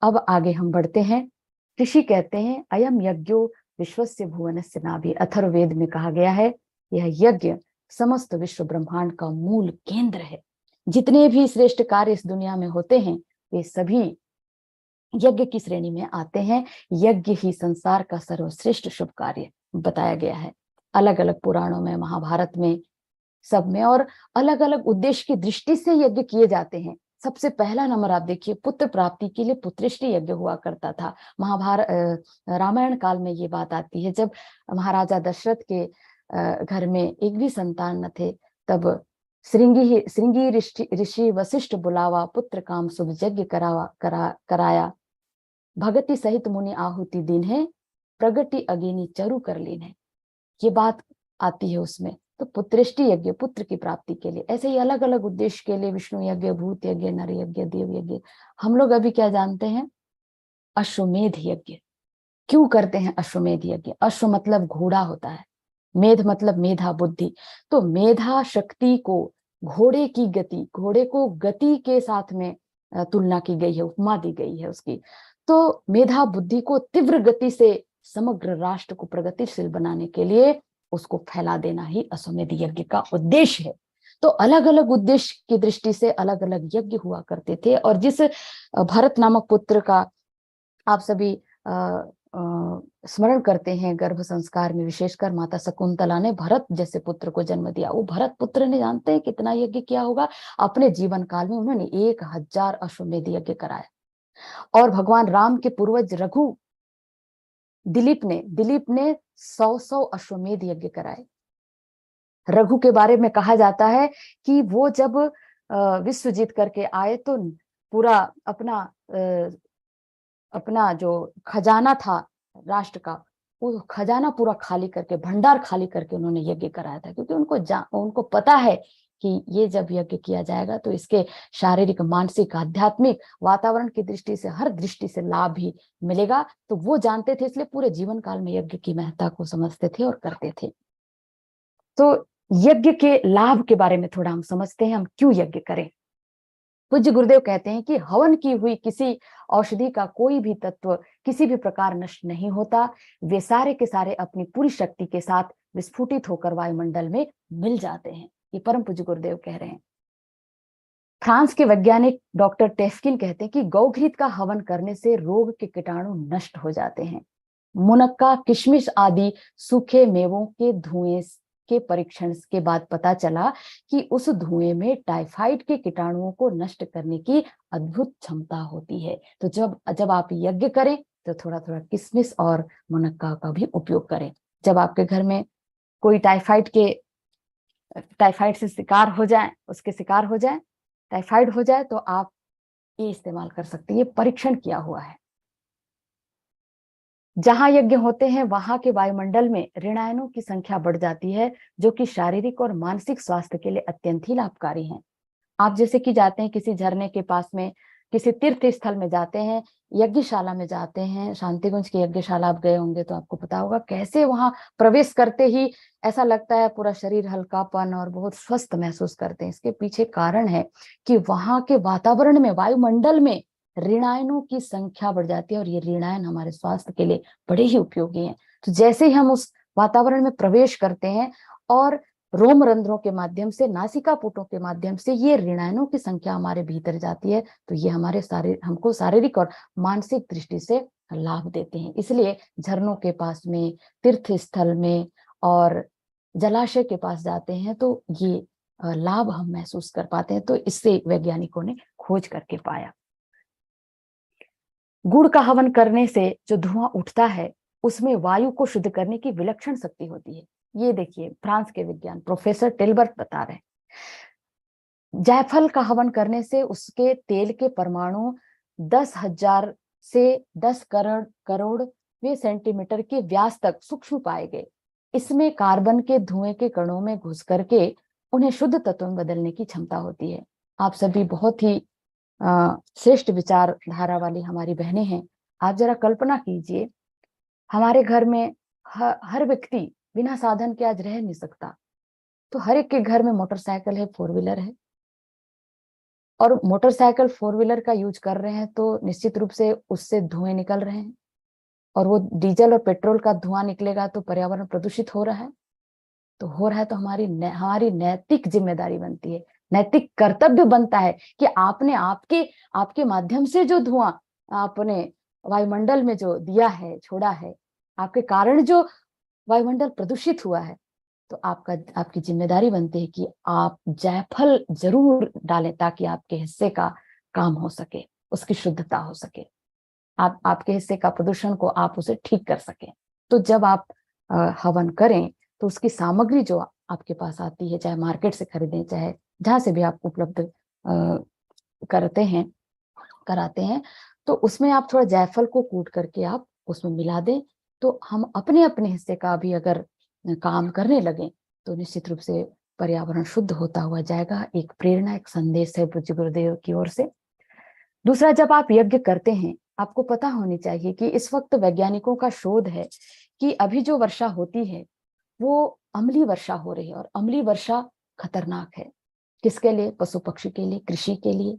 अब आगे हम बढ़ते हैं। ऋषि कहते हैं अयम यज्ञो विश्वस्य भुवनस्य नाभि। अथर्ववेद में कहा गया है यह यज्ञ समस्त विश्व ब्रह्मांड का मूल केंद्र है। जितने भी श्रेष्ठ कार्य इस दुनिया में होते हैं वे सभी यज्ञ की श्रेणी में आते हैं। यज्ञ ही संसार का सर्वश्रेष्ठ शुभ कार्य बताया गया है अलग अलग पुराणों में, महाभारत में, सब में। और अलग अलग उद्देश्य की दृष्टि से यज्ञ किए जाते हैं। सबसे पहला नंबर आप देखिए, पुत्र प्राप्ति के लिए पुत्रेष्टि यज्ञ हुआ करता था। रामायण काल में ये बात आती है, जब महाराजा दशरथ के घर में एक भी संतान न थे, तब श्रृंगी ऋषि वशिष्ठ बुलावा, पुत्र काम शुभ यज्ञ कराया, भगति सहित मुनि आहुति दिन है, प्रगति अगिनी चरु कर लीन है। ये बात आती है उसमें। तो पुत्रेष्टि यज्ञ पुत्र की प्राप्ति के लिए, ऐसे ही अलग अलग उद्देश्य के लिए विष्णु यज्ञ, भूत यज्ञ, नर यज्ञ, देव यज्ञ। हम लोग अभी क्या जानते हैं? अश्वमेध यज्ञ। क्यों करते हैं अश्वमेध यज्ञ? अश्व मतलब घोड़ा होता है, मेध मतलब मेधा, बुद्धि। तो मेधा शक्ति को, घोड़े की गति, घोड़े को गति के साथ में तुलना की गई है, उपमा दी गई है उसकी। तो मेधा बुद्धि को तीव्र गति से समग्र राष्ट्र को प्रगतिशील बनाने के लिए उसको फैला देना ही अश्वमेध यज्ञ का उद्देश्य है। तो अलग अलग उद्देश्य की दृष्टि से अलग अलग यज्ञ हुआ करते थे। और जिस भरत नामक पुत्र का आप सभी स्मरण करते हैं, गर्भ संस्कार में विशेषकर माता शकुंतला ने भरत जैसे पुत्र को जन्म दिया। वो भरत पुत्र ने जानते हैं कितना यज्ञ किया होगा? अपने जीवन काल में उन्होंने 1000 अश्वमेध यज्ञ कराया। और भगवान राम के पूर्वज रघु दिलीप ने 100 अश्वमेध यज्ञ कराए। रघु के बारे में कहा जाता है कि वो जब विश्व जीत करके आए तो पूरा अपना जो खजाना था राष्ट्र का, वो खजाना पूरा खाली करके, भंडार खाली करके उन्होंने यज्ञ कराया था। क्योंकि उनको पता है कि ये जब यज्ञ किया जाएगा तो इसके शारीरिक, मानसिक, आध्यात्मिक, वातावरण की दृष्टि से, हर दृष्टि से लाभ ही मिलेगा। तो वो जानते थे, इसलिए पूरे जीवन काल में यज्ञ की महत्ता को समझते थे और करते थे। तो यज्ञ के लाभ के बारे में थोड़ा हम समझते हैं, हम क्यों यज्ञ करें। पूज्य गुरुदेव कहते हैं कि हवन की हुई किसी औषधि का कोई भी तत्व किसी भी प्रकार नष्ट नहीं होता, वे सारे के सारे अपनी पूरी शक्ति के साथ विस्फुटित होकर वायुमंडल में मिल जाते हैं। ये परम पूज्य गुरुदेव कह रहे हैं। फ्रांस के वैज्ञानिक डॉक्टर टेस्किन कहते हैं कि गौघृत का हवन करने से रोग के कीटाणु नष्ट हो जाते हैं। मुनक्का, किशमिश आदि सूखे मेवों के धुएं के परीक्षण के बाद पता चला कि उस धुएं में टाइफाइड के कीटाणुओं को नष्ट करने की अद्भुत क्षमता होती है। तो जब आप यज्ञ करें तो थोड़ा थोड़ा किशमिश और मुनक्का का भी उपयोग करें। जब आपके घर में कोई टाइफाइड से शिकार हो जाए, टाइफाइड हो जाए, तो आप ये इस्तेमाल कर सकते हैं। ये परीक्षण किया हुआ है। जहां यज्ञ होते हैं वहां के वायुमंडल में ऋणायनों की संख्या बढ़ जाती है, जो कि शारीरिक और मानसिक स्वास्थ्य के लिए अत्यंत ही लाभकारी हैं। आप जैसे कि जाते हैं किसी झरने के पास में, किसी तीर्थ स्थल में जाते हैं, यज्ञशाला में जाते हैं, शांतिकुंज की यज्ञशाला आप गए होंगे तो आपको पता होगा कैसे वहां प्रवेश करते ही ऐसा लगता है पूरा शरीर हल्कापन और बहुत स्वस्थ महसूस करते हैं। इसके पीछे कारण है कि वहां के वातावरण में, वायुमंडल में ऋणायनों की संख्या बढ़ जाती है और ये ऋणायन हमारे स्वास्थ्य के लिए बड़े ही उपयोगी हैं। तो जैसे ही हम उस वातावरण में प्रवेश करते हैं और रोम रंध्रों के माध्यम से, नासिका पुटों के माध्यम से ये ऋणायनों की संख्या हमारे भीतर जाती है, तो ये हमको शारीरिक और मानसिक दृष्टि से लाभ देते हैं। इसलिए झरनों के पास में, तीर्थ स्थल में और जलाशय के पास जाते हैं तो ये लाभ हम महसूस कर पाते हैं। तो इससे वैज्ञानिकों ने खोज करके पाया। गुड़ का हवन करने से जो धुआं उठता है उसमें वायु को शुद्ध करने की विलक्षण शक्ति होती है। ये देखिए, फ्रांस के विज्ञान प्रोफेसर टेलबर्ट बता रहे हैं। जायफल का हवन करने से उसके तेल के परमाणु 10,000 से 10 करोड़वें सेंटीमीटर के व्यास तक सूक्ष्म पाए गए। इसमें कार्बन के धुएं के कणों में घुस करके उन्हें शुद्ध तत्व में बदलने की क्षमता होती है। आप सभी बहुत ही श्रेष्ठ विचारधारा वाली हमारी बहनें हैं। आप जरा कल्पना कीजिए, हमारे घर में हर व्यक्ति बिना साधन के आज रह नहीं सकता। तो हर एक के घर में मोटरसाइकिल है, 4 व्हीलर है, और मोटरसाइकिल 4 व्हीलर का यूज कर रहे हैं तो निश्चित रूप से उससे धुएं निकल रहे हैं, और वो डीजल और पेट्रोल का धुआं निकलेगा तो पर्यावरण प्रदूषित हो रहा है। तो हमारी नैतिक जिम्मेदारी बनती है, नैतिक कर्तव्य बनता है कि आपने आपके माध्यम से जो धुआं आपने वायुमंडल में जो दिया है, छोड़ा है, आपके कारण जो वायुमंडल प्रदूषित हुआ है, तो आपकी जिम्मेदारी बनती है कि आप जायफल जरूर डालें ताकि आपके हिस्से का काम हो सके, उसकी शुद्धता हो सके, आपके हिस्से का प्रदूषण को आप उसे ठीक कर सकें। तो जब आप हवन करें तो उसकी सामग्री जो आपके पास आती है, चाहे मार्केट से खरीदें, चाहे जहां से भी आप उपलब्ध कराते हैं, तो उसमें आप थोड़ा जायफल को कूट करके आप उसमें मिला दें। तो हम अपने अपने हिस्से का भी अगर काम करने लगे तो निश्चित रूप से पर्यावरण शुद्ध होता हुआ जाएगा। एक प्रेरणा, एक संदेश है पूज्य गुरुदेव की ओर से। दूसरा, जब आप यज्ञ करते हैं, आपको पता होनी चाहिए कि इस वक्त वैज्ञानिकों का शोध है कि अभी जो वर्षा होती है वो अम्लीय वर्षा हो रही है, और अम्लीय वर्षा खतरनाक है। किसके लिए? पशु पक्षी के लिए, कृषि के लिए,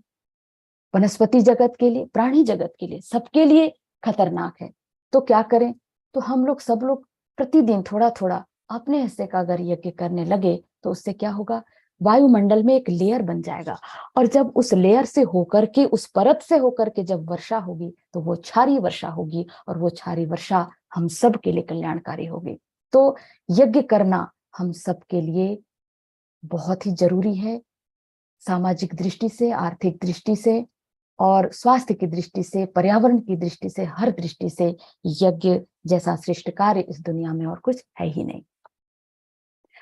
वनस्पति जगत के लिए, प्राणी जगत के लिए, सबके लिए खतरनाक है। तो क्या करें? तो सब लोग प्रतिदिन थोड़ा थोड़ा अपने हिस्से का अगर यज्ञ करने लगे तो उससे क्या होगा? वायुमंडल में एक लेयर बन जाएगा, और जब उस लेयर से होकर के, उस परत से होकर के जब वर्षा होगी तो वो क्षारीय वर्षा होगी, और वो क्षारीय वर्षा हम सब के लिए कल्याणकारी होगी। तो यज्ञ करना हम सब के लिए बहुत ही जरूरी है, सामाजिक दृष्टि से, आर्थिक दृष्टि से, और स्वास्थ्य की दृष्टि से, पर्यावरण की दृष्टि से, हर दृष्टि से यज्ञ जैसा श्रेष्ठ कार्य इस दुनिया में और कुछ है ही नहीं।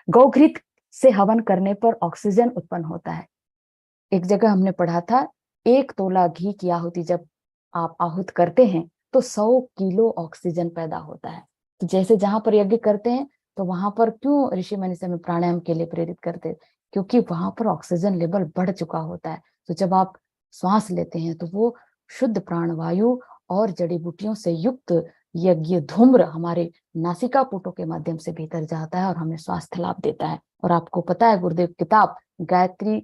गौघृत से हवन करने पर ऑक्सीजन उत्पन्न होता है। एक जगह हमने पढ़ा था, 1 तोला घी की आहुति जब आप आहूत करते हैं तो 100 किलो ऑक्सीजन पैदा होता है। तो जैसे जहां पर यज्ञ करते हैं तो वहां पर क्यों ऋषि मुनि से हमें प्राणायाम के लिए प्रेरित करते? क्योंकि वहां पर ऑक्सीजन लेवल बढ़ चुका होता है। तो जब आप श्वास लेते हैं तो वो शुद्ध प्राणवायु और जड़ी बूटियों से युक्त यज्ञ धूम्र हमारे नासिका पुटों के माध्यम से भीतर जाता है और हमें स्वास्थ्य लाभ देता है। और आपको पता है, गुरुदेव किताब गायत्री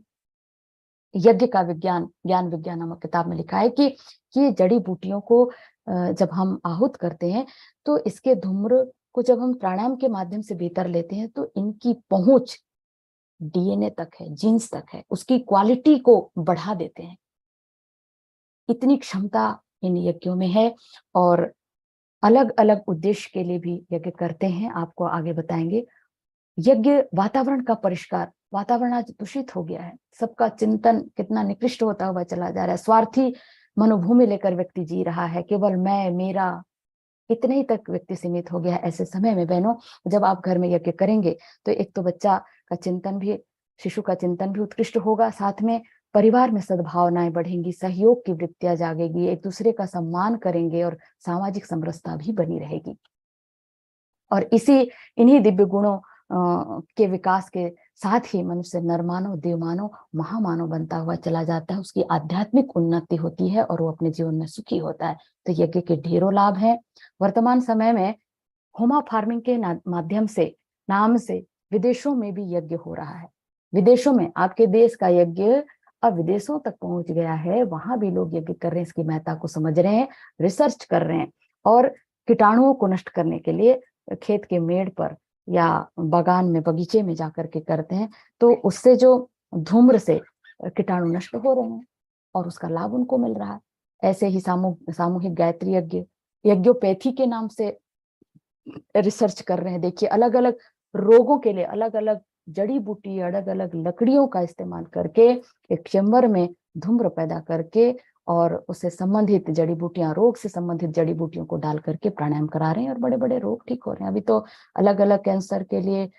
यज्ञ का विज्ञान, ज्ञान विज्ञान नामक किताब में लिखा है कि जड़ी बूटियों को जब हम आहूत करते हैं तो इसके धूम्र को जब हम प्राणायाम के माध्यम से भीतर लेते हैं तो इनकी पहुंच डीएनए तक है, जीन्स तक है, उसकी क्वालिटी को बढ़ा देते हैं। इतनी क्षमता इन यज्ञों में है और अलग अलग उद्देश्य के लिए भी यज्ञ करते हैं, आपको आगे बताएंगे। यज्ञ वातावरण का परिष्कार, वातावरण आज दूषित हो गया है, सबका चिंतन कितना निकृष्ट होता हुआ चला जा रहा है, स्वार्थी मनोभूमि लेकर व्यक्ति जी रहा है, केवल मैं मेरा इतने ही तक व्यक्ति सीमित हो गया है। ऐसे समय में बहनों, जब आप घर में यज्ञ करेंगे तो एक तो बच्चा का चिंतन भी, शिशु का चिंतन भी उत्कृष्ट होगा, साथ में परिवार में सद्भावनाएं बढ़ेंगी, सहयोग की वृत्तियां जागेगी, एक दूसरे का सम्मान करेंगे और सामाजिक समरसता भी बनी रहेगी। और इन्हीं दिव्य गुणों के विकास के साथ ही मनुष्य नरमानव, देवमानव, महामानव बनता हुआ चला जाता है, उसकी आध्यात्मिक उन्नति होती है और वो अपने जीवन में सुखी होता है। तो यज्ञ के ढेरों लाभ हैं। वर्तमान समय में होमा फार्मिंग के माध्यम से, नाम से विदेशों में भी यज्ञ हो रहा है। विदेशों में आपके देश का यज्ञ अब विदेशों तक पहुंच गया है, वहां भी लोग यज्ञ कर रहे हैं, इसकी महत्ता को समझ रहे हैं, रिसर्च कर रहे हैं और कीटाणुओं को नष्ट करने के लिए खेत के मेड़ पर या बागान में, बगीचे में जाकर के करते हैं। तो उससे जो धूम्र से कीटाणु नष्ट हो रहे हैं और उसका लाभ उनको मिल रहा है। ऐसे ही सामूहिक गायत्री यज्ञ, यज्ञोपैथी के नाम से रिसर्च कर रहे हैं। देखिए, अलग अलग रोगों के लिए अलग अलग जड़ी बूटी, अलग अलग लकड़ियों का इस्तेमाल करके एक चेम्बर में धूम्र पैदा करके और उससे संबंधित जड़ी बूटियां, रोग से संबंधित जड़ी बूटियों को डाल करके प्राणायाम करा रहे हैं और बड़े बड़े रोग ठीक हो रहे हैं। अभी तो अलग अलग कैंसर के लिए,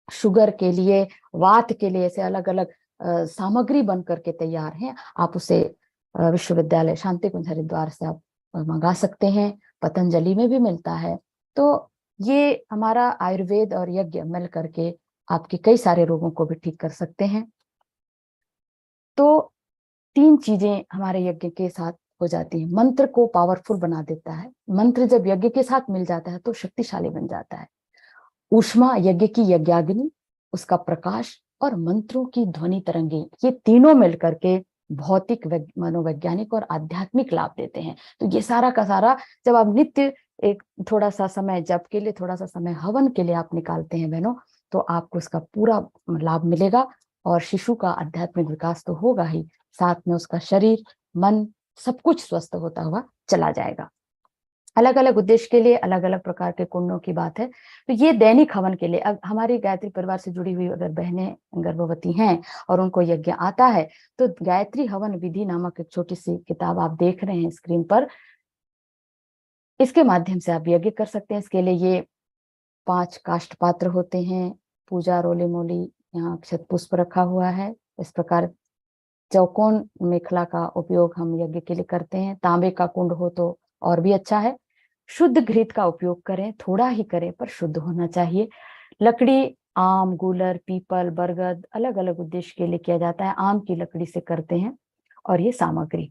शुगर के लिए, वात के लिए ऐसे अलग अलग सामग्री बन करके तैयार है। आप उसे विश्वविद्यालय शांति कुंज हरिद्वार से आप मंगा सकते हैं, पतंजलि में भी मिलता है। तो ये हमारा आयुर्वेद और यज्ञ मिल करके आपके कई सारे रोगों को भी ठीक कर सकते हैं। तो 3 चीजें हमारे यज्ञ के साथ हो जाती है। मंत्र को पावरफुल बना देता है, मंत्र जब यज्ञ के साथ मिल जाता है तो शक्तिशाली बन जाता है। ऊष्मा, यज्ञ की यज्ञाग्नि, उसका प्रकाश और मंत्रों की ध्वनि तरंगे, ये तीनों मिलकर के भौतिक, मनोवैज्ञानिक और आध्यात्मिक लाभ देते हैं। तो ये सारा का सारा जब आप नित्य एक थोड़ा सा समय जप के लिए, थोड़ा सा समय हवन के लिए आप निकालते हैं बहनों, तो आपको इसका पूरा लाभ मिलेगा और शिशु का आध्यात्मिक विकास तो होगा ही, साथ में उसका शरीर, मन, सब कुछ स्वस्थ होता हुआ चला जाएगा। अलग अलग उद्देश्य के लिए अलग अलग प्रकार के कुंडों की बात है। तो ये दैनिक हवन के लिए, अब हमारी गायत्री परिवार से जुड़ी हुई अगर बहनें गर्भवती हैं और उनको यज्ञ आता है तो गायत्री हवन विधि नामक एक छोटी सी किताब आप देख रहे हैं स्क्रीन पर, इसके माध्यम से आप यज्ञ कर सकते हैं। इसके लिए ये 5 काष्ठ पात्र होते हैं, पूजा रोली मोली, यहाँ अक्षत पुष्प रखा हुआ है। इस प्रकार चौकोन मेखला का उपयोग हम यज्ञ के लिए करते हैं। तांबे का कुंड हो तो और भी अच्छा है। शुद्ध घृत का उपयोग करें, थोड़ा ही करें पर शुद्ध होना चाहिए। लकड़ी आम, गूलर, पीपल, बरगद अलग अलग उद्देश्य के लिए किया जाता है, आम की लकड़ी से करते हैं। और ये सामग्री,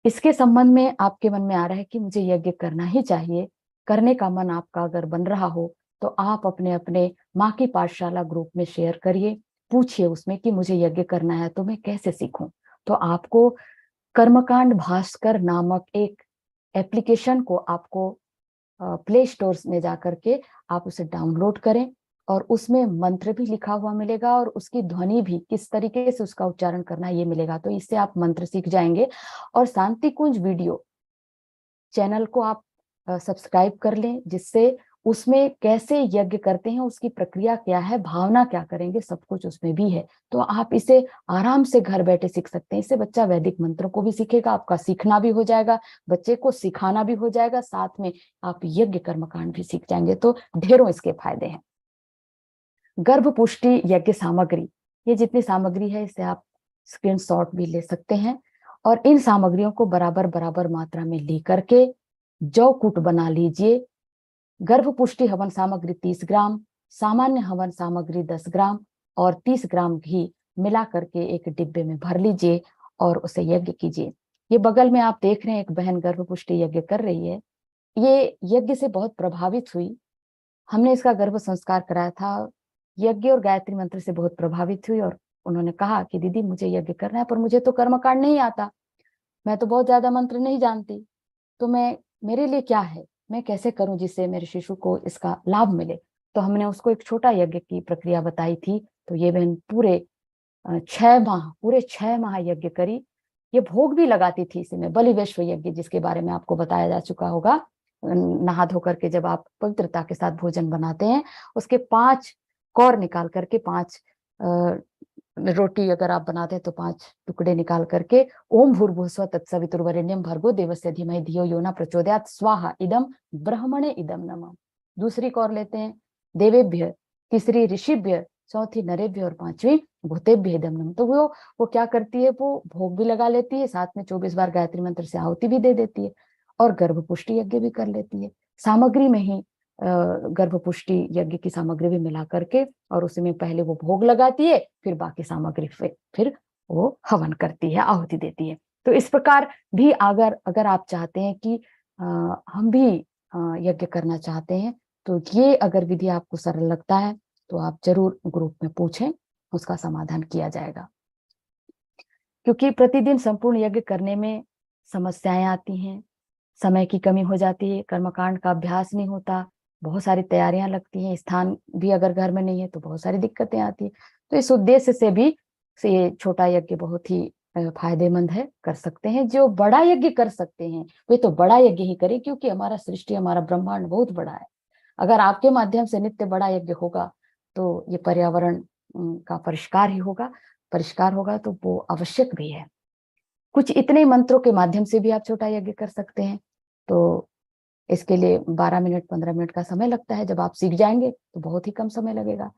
इसके संबंध में आपके मन में आ रहा है कि मुझे यज्ञ करना ही चाहिए, करने का मन आपका अगर बन रहा हो तो आप अपने अपने माँ की पाठशाला ग्रुप में शेयर करिए, पूछिए उसमें कि मुझे यज्ञ करना है तो मैं कैसे सीखूं। तो आपको कर्मकांड भास्कर नामक एक एप्लीकेशन को आपको प्ले स्टोर में जाकर के आप उसे डाउनलोड करें और उसमें मंत्र भी लिखा हुआ मिलेगा और उसकी ध्वनि भी, किस तरीके से उसका उच्चारण करना है ये मिलेगा। तो इससे आप मंत्र सीख जाएंगे। और शांति कुंज वीडियो चैनल को आप सब्सक्राइब कर लें, जिससे उसमें कैसे यज्ञ करते हैं, उसकी प्रक्रिया क्या है, भावना क्या करेंगे, सब कुछ उसमें भी है। तो आप इसे आराम से घर बैठे सीख सकते हैं। इससे बच्चा वैदिक मंत्रों को भी सीखेगा, आपका सीखना भी हो जाएगा, बच्चे को सिखाना भी हो जाएगा, साथ में आप यज्ञ कर्मकांड भी सीख जाएंगे। तो ढेरों इसके फायदे हैं। गर्भ पुष्टि यज्ञ सामग्री, ये जितनी सामग्री है इसे आप स्क्रीनशॉट भी ले सकते हैं और इन सामग्रियों को बराबर बराबर मात्रा में लेकर के जौ कूट बना लीजिए। गर्भ पुष्टि हवन सामग्री 30 ग्राम, सामान्य हवन सामग्री 10 ग्राम, और 30 ग्राम घी मिला करके एक डिब्बे में भर लीजिए और उसे यज्ञ कीजिए। ये बगल में आप देख रहे हैं एक बहन गर्भ पुष्टि यज्ञ कर रही है। ये यज्ञ से बहुत प्रभावित हुई, हमने इसका गर्भ संस्कार कराया था, यज्ञ और गायत्री मंत्र से बहुत प्रभावित हुई और उन्होंने कहा कि दीदी मुझे यज्ञ करना है, पर मुझे तो कर्मकांड नहीं आता, मैं तो बहुत ज्यादा मंत्र नहीं जानती, तो मेरे लिए क्या है, मैं कैसे करूं जिससे मेरे शिशु को इसका लाभ मिले। तो हमने उसको एक छोटा यज्ञ की प्रक्रिया बताई थी। तो ये बहन पूरे 6 माह यज्ञ करी। ये भोग भी लगाती थी इसमें, बलि वैश्व यज्ञ जिसके बारे में आपको बताया जा चुका होगा। नहा धो करके जब आप पवित्रता के साथ भोजन बनाते हैं, उसके 5 कौर निकाल करके 5 रोटी अगर आप बनाते हैं तो 5 टुकड़े निकाल करके ओम भूर्भुवस्सुवः तत्सवितुर्वरेण्यं भर्गो देवस्य धीमहि धियो यो न प्रचोदयात् स्वाहा इदम ब्रह्मणे इदम नमः। दूसरी कौर लेते हैं देवेभ्य, तीसरी ऋषिभ्य, चौथी नरेभ्य और 5वीं भूतेभ्य इदम नमः। तो वो क्या करती है, वो भोग भी लगा लेती है, साथ में 24 बार गायत्री मंत्र से आहुति भी दे देती है और गर्भ पुष्टि यज्ञ भी कर लेती है। सामग्री में ही गर्भ पुष्टि यज्ञ की सामग्री भी मिला करके और उसमें पहले वो भोग लगाती है, फिर बाकी सामग्री फिर वो हवन करती है, आहुति देती है। तो इस प्रकार भी अगर आप चाहते हैं कि हम भी यज्ञ करना चाहते हैं, तो ये अगर विधि आपको सरल लगता है तो आप जरूर ग्रुप में पूछें, उसका समाधान किया जाएगा। क्योंकि प्रतिदिन संपूर्ण यज्ञ करने में समस्याएं आती हैं, समय की कमी हो जाती है, कर्मकांड का अभ्यास नहीं होता, बहुत सारी तैयारियां लगती हैं, स्थान भी अगर घर में नहीं है तो बहुत सारी दिक्कतें आती है। तो इस उद्देश्य से भी ये छोटा यज्ञ बहुत ही फायदेमंद है, कर सकते हैं। जो बड़ा यज्ञ कर सकते हैं वे तो बड़ा यज्ञ ही करें, क्योंकि हमारा सृष्टि, हमारा ब्रह्मांड बहुत बड़ा है। अगर आपके माध्यम से नित्य बड़ा यज्ञ होगा तो ये पर्यावरण का परिष्कार ही होगा, परिष्कार होगा तो वो आवश्यक भी है। कुछ इतने मंत्रों के माध्यम से भी आप छोटा यज्ञ कर सकते हैं। तो इसके लिए 12 मिनट 15 मिनट का समय लगता है, जब आप सीख जाएंगे तो बहुत ही कम समय लगेगा।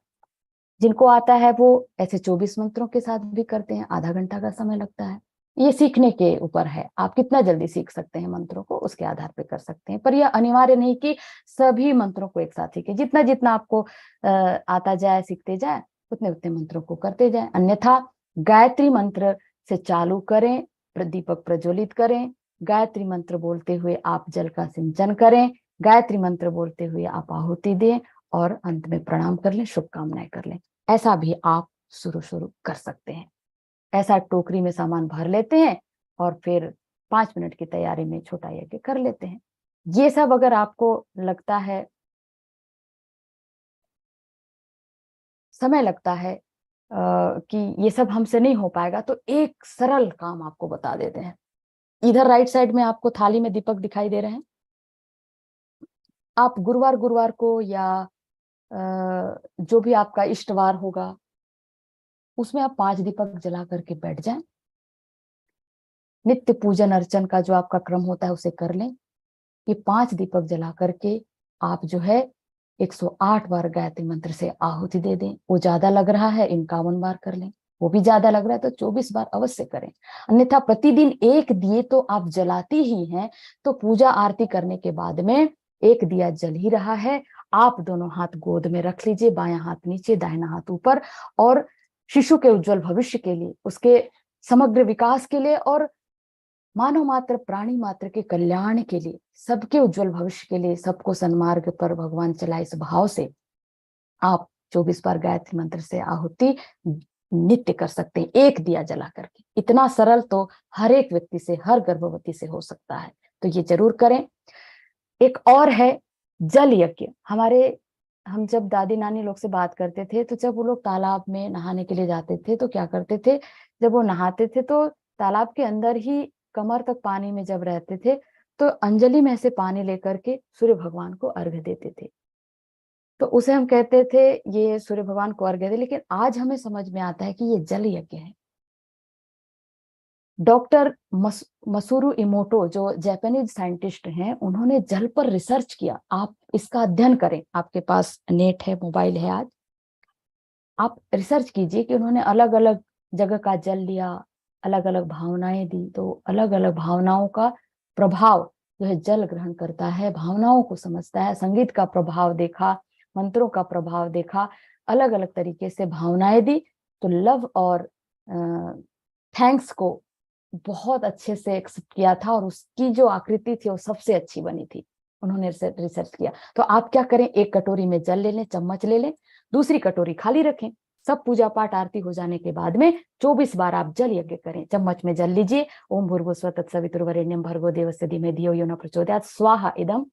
जिनको आता है वो ऐसे 24 मंत्रों के साथ भी करते हैं, आधा घंटा का समय लगता है। ये सीखने के ऊपर है, आप कितना जल्दी सीख सकते हैं मंत्रों को, उसके आधार पर कर सकते हैं। पर यह अनिवार्य नहीं कि सभी मंत्रों को एक साथ सीखें, जितना जितना आपको आता जाए, सीखते जाए, उतने उतने मंत्रों को करते जाए। अन्यथा गायत्री मंत्र से चालू करें, दीपक प्रज्वलित करें, गायत्री मंत्र बोलते हुए आप जल का सिंचन करें, गायत्री मंत्र बोलते हुए आप आहुति दें और अंत में प्रणाम कर लें, शुभकामनाएं कर लें। ऐसा भी आप शुरू कर सकते हैं। ऐसा टोकरी में सामान भर लेते हैं और फिर 5 मिनट की तैयारी में छोटा यज्ञ कर लेते हैं। ये सब अगर आपको लगता है समय लगता है कि ये सब हमसे नहीं हो पाएगा, तो एक सरल काम आपको बता देते हैं। इधर राइट साइड में आपको थाली में दीपक दिखाई दे रहे हैं। आप गुरुवार को या जो भी आपका इष्टवार होगा उसमें आप 5 दीपक जला करके बैठ जाएं। नित्य पूजन अर्चन का जो आपका क्रम होता है उसे कर लें। ये 5 दीपक जला करके आप जो है 108 बार गायत्री मंत्र से आहुति दे दें। वो ज्यादा लग रहा है 51 बार कर लें, वो भी ज्यादा लग रहा है तो 24 बार अवश्य करें। अन्यथा प्रतिदिन एक दिए तो आप जलाती ही हैं, तो पूजा आरती करने के बाद में एक दिया जल ही रहा है। आप दोनों हाथ गोद में रख लीजिए, बायां हाथ नीचे, दाहिना हाथ ऊपर, और शिशु के उज्जवल भविष्य के लिए, उसके समग्र विकास के लिए और मानव मात्र, प्राणी मात्र के कल्याण के लिए, सबके उज्जवल भविष्य के लिए, सबको सन्मार्ग पर भगवान चलाए, इस भाव से आप 24 बार गायत्री मंत्र से आहुति नित्य कर सकते हैं, एक दिया जला करके। इतना सरल तो हर एक व्यक्ति से, हर गर्भवती से हो सकता है, तो ये जरूर करें। एक और है जल यज्ञ। हम जब दादी नानी लोग से बात करते थे, तो जब वो लोग तालाब में नहाने के लिए जाते थे तो क्या करते थे, जब वो नहाते थे तो तालाब के अंदर ही कमर तक पानी में जब रहते थे तो अंजलि में से पानी लेकर के सूर्य भगवान को अर्घ्य देते थे। तो उसे हम कहते थे ये सूर्य भगवान को अर्घ्य दे, लेकिन आज हमें समझ में आता है कि ये जल यज्ञ है। डॉक्टर मसूरू इमोटो जो जापानीज साइंटिस्ट हैं, उन्होंने जल पर रिसर्च किया। आप इसका अध्ययन करें, आपके पास नेट है, मोबाइल है, आज आप रिसर्च कीजिए कि उन्होंने अलग अलग जगह का जल लिया, अलग अलग भावनाएं दी, तो अलग अलग भावनाओं का प्रभाव जो है जल ग्रहण करता है, भावनाओं को समझता है। संगीत का प्रभाव देखा, मंत्रों का प्रभाव देखा, अलग अलग तरीके से भावनाएं दी, तो लव और थैंक्स को बहुत अच्छे से एक्सेप्ट किया था और उसकी जो आकृति थी वो सबसे अच्छी बनी थी। उन्होंने रिसर्च किया। तो आप क्या करें, एक कटोरी में जल ले लें, चम्मच ले लें, दूसरी कटोरी खाली रखें। सब पूजा पाठ आरती हो जाने के बाद में 24 बार आप जल यज्ञ करें। चम्मच में जल लीजिए, ओम भूर्भुवस्सुवः तत्सवितुर्वरेण्यं भर्गो देवस्य धीमहि धियो यो न प्रचोदयात् स्वाहा इदम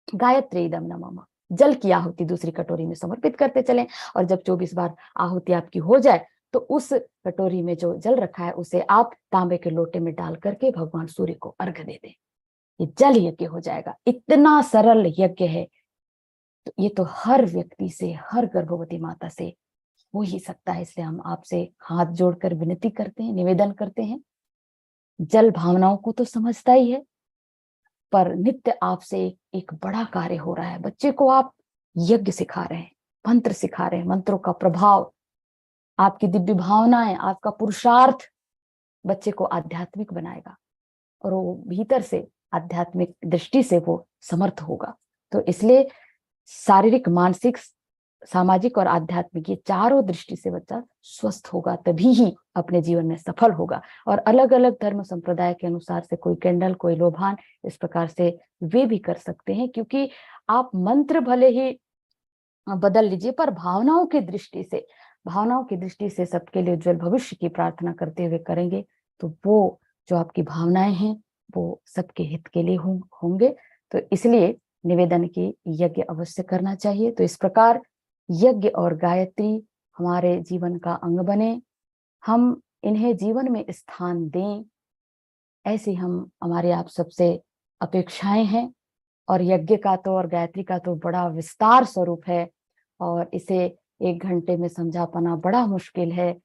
गायत्री इदम नमः। जल की आहुति दूसरी कटोरी में समर्पित करते चलें, और जब 24 बार आहुति आपकी हो जाए तो उस कटोरी में जो जल रखा है उसे आप तांबे के लोटे में डाल करके भगवान सूर्य को अर्घ दे दें। ये जल यज्ञ हो जाएगा। इतना सरल यज्ञ है, तो ये तो हर व्यक्ति से, हर गर्भवती माता से हो ही सकता है। इसलिए हम आपसे हाथ जोड़कर विनती करते हैं, निवेदन करते हैं। जल भावनाओं को तो समझता ही है, पर नित्य आपसे एक बड़ा कार्य हो रहा है। बच्चे को आप यज्ञ सिखा रहे हैं, मंत्र सिखा रहे हैं। मंत्रों का प्रभाव, आपकी दिव्य भावनाएं, आपका पुरुषार्थ बच्चे को आध्यात्मिक बनाएगा और वो भीतर से आध्यात्मिक दृष्टि से वो समर्थ होगा। तो इसलिए शारीरिक, मानसिक, सामाजिक और आध्यात्मिक, ये चारों दृष्टि से बच्चा स्वस्थ होगा, तभी ही अपने जीवन में सफल होगा। और अलग अलग धर्म संप्रदाय के अनुसार से कोई कैंडल, कोई लोभान, इस प्रकार से वे भी कर सकते हैं। क्योंकि आप मंत्र भले ही बदल लीजिए, पर भावनाओं की दृष्टि से सबके लिए उज्जवल भविष्य की प्रार्थना करते हुए करेंगे, तो वो जो आपकी भावनाएं हैं वो सबके हित के लिए होंगे। तो इसलिए निवेदन की यज्ञ अवश्य करना चाहिए। तो इस प्रकार यज्ञ और गायत्री हमारे जीवन का अंग बने, हम इन्हें जीवन में स्थान दें, ऐसी हमारे आप सबसे अपेक्षाएं हैं। और यज्ञ का तो और गायत्री का तो बड़ा विस्तार स्वरूप है, और इसे 1 घंटे में समझा पाना बड़ा मुश्किल है।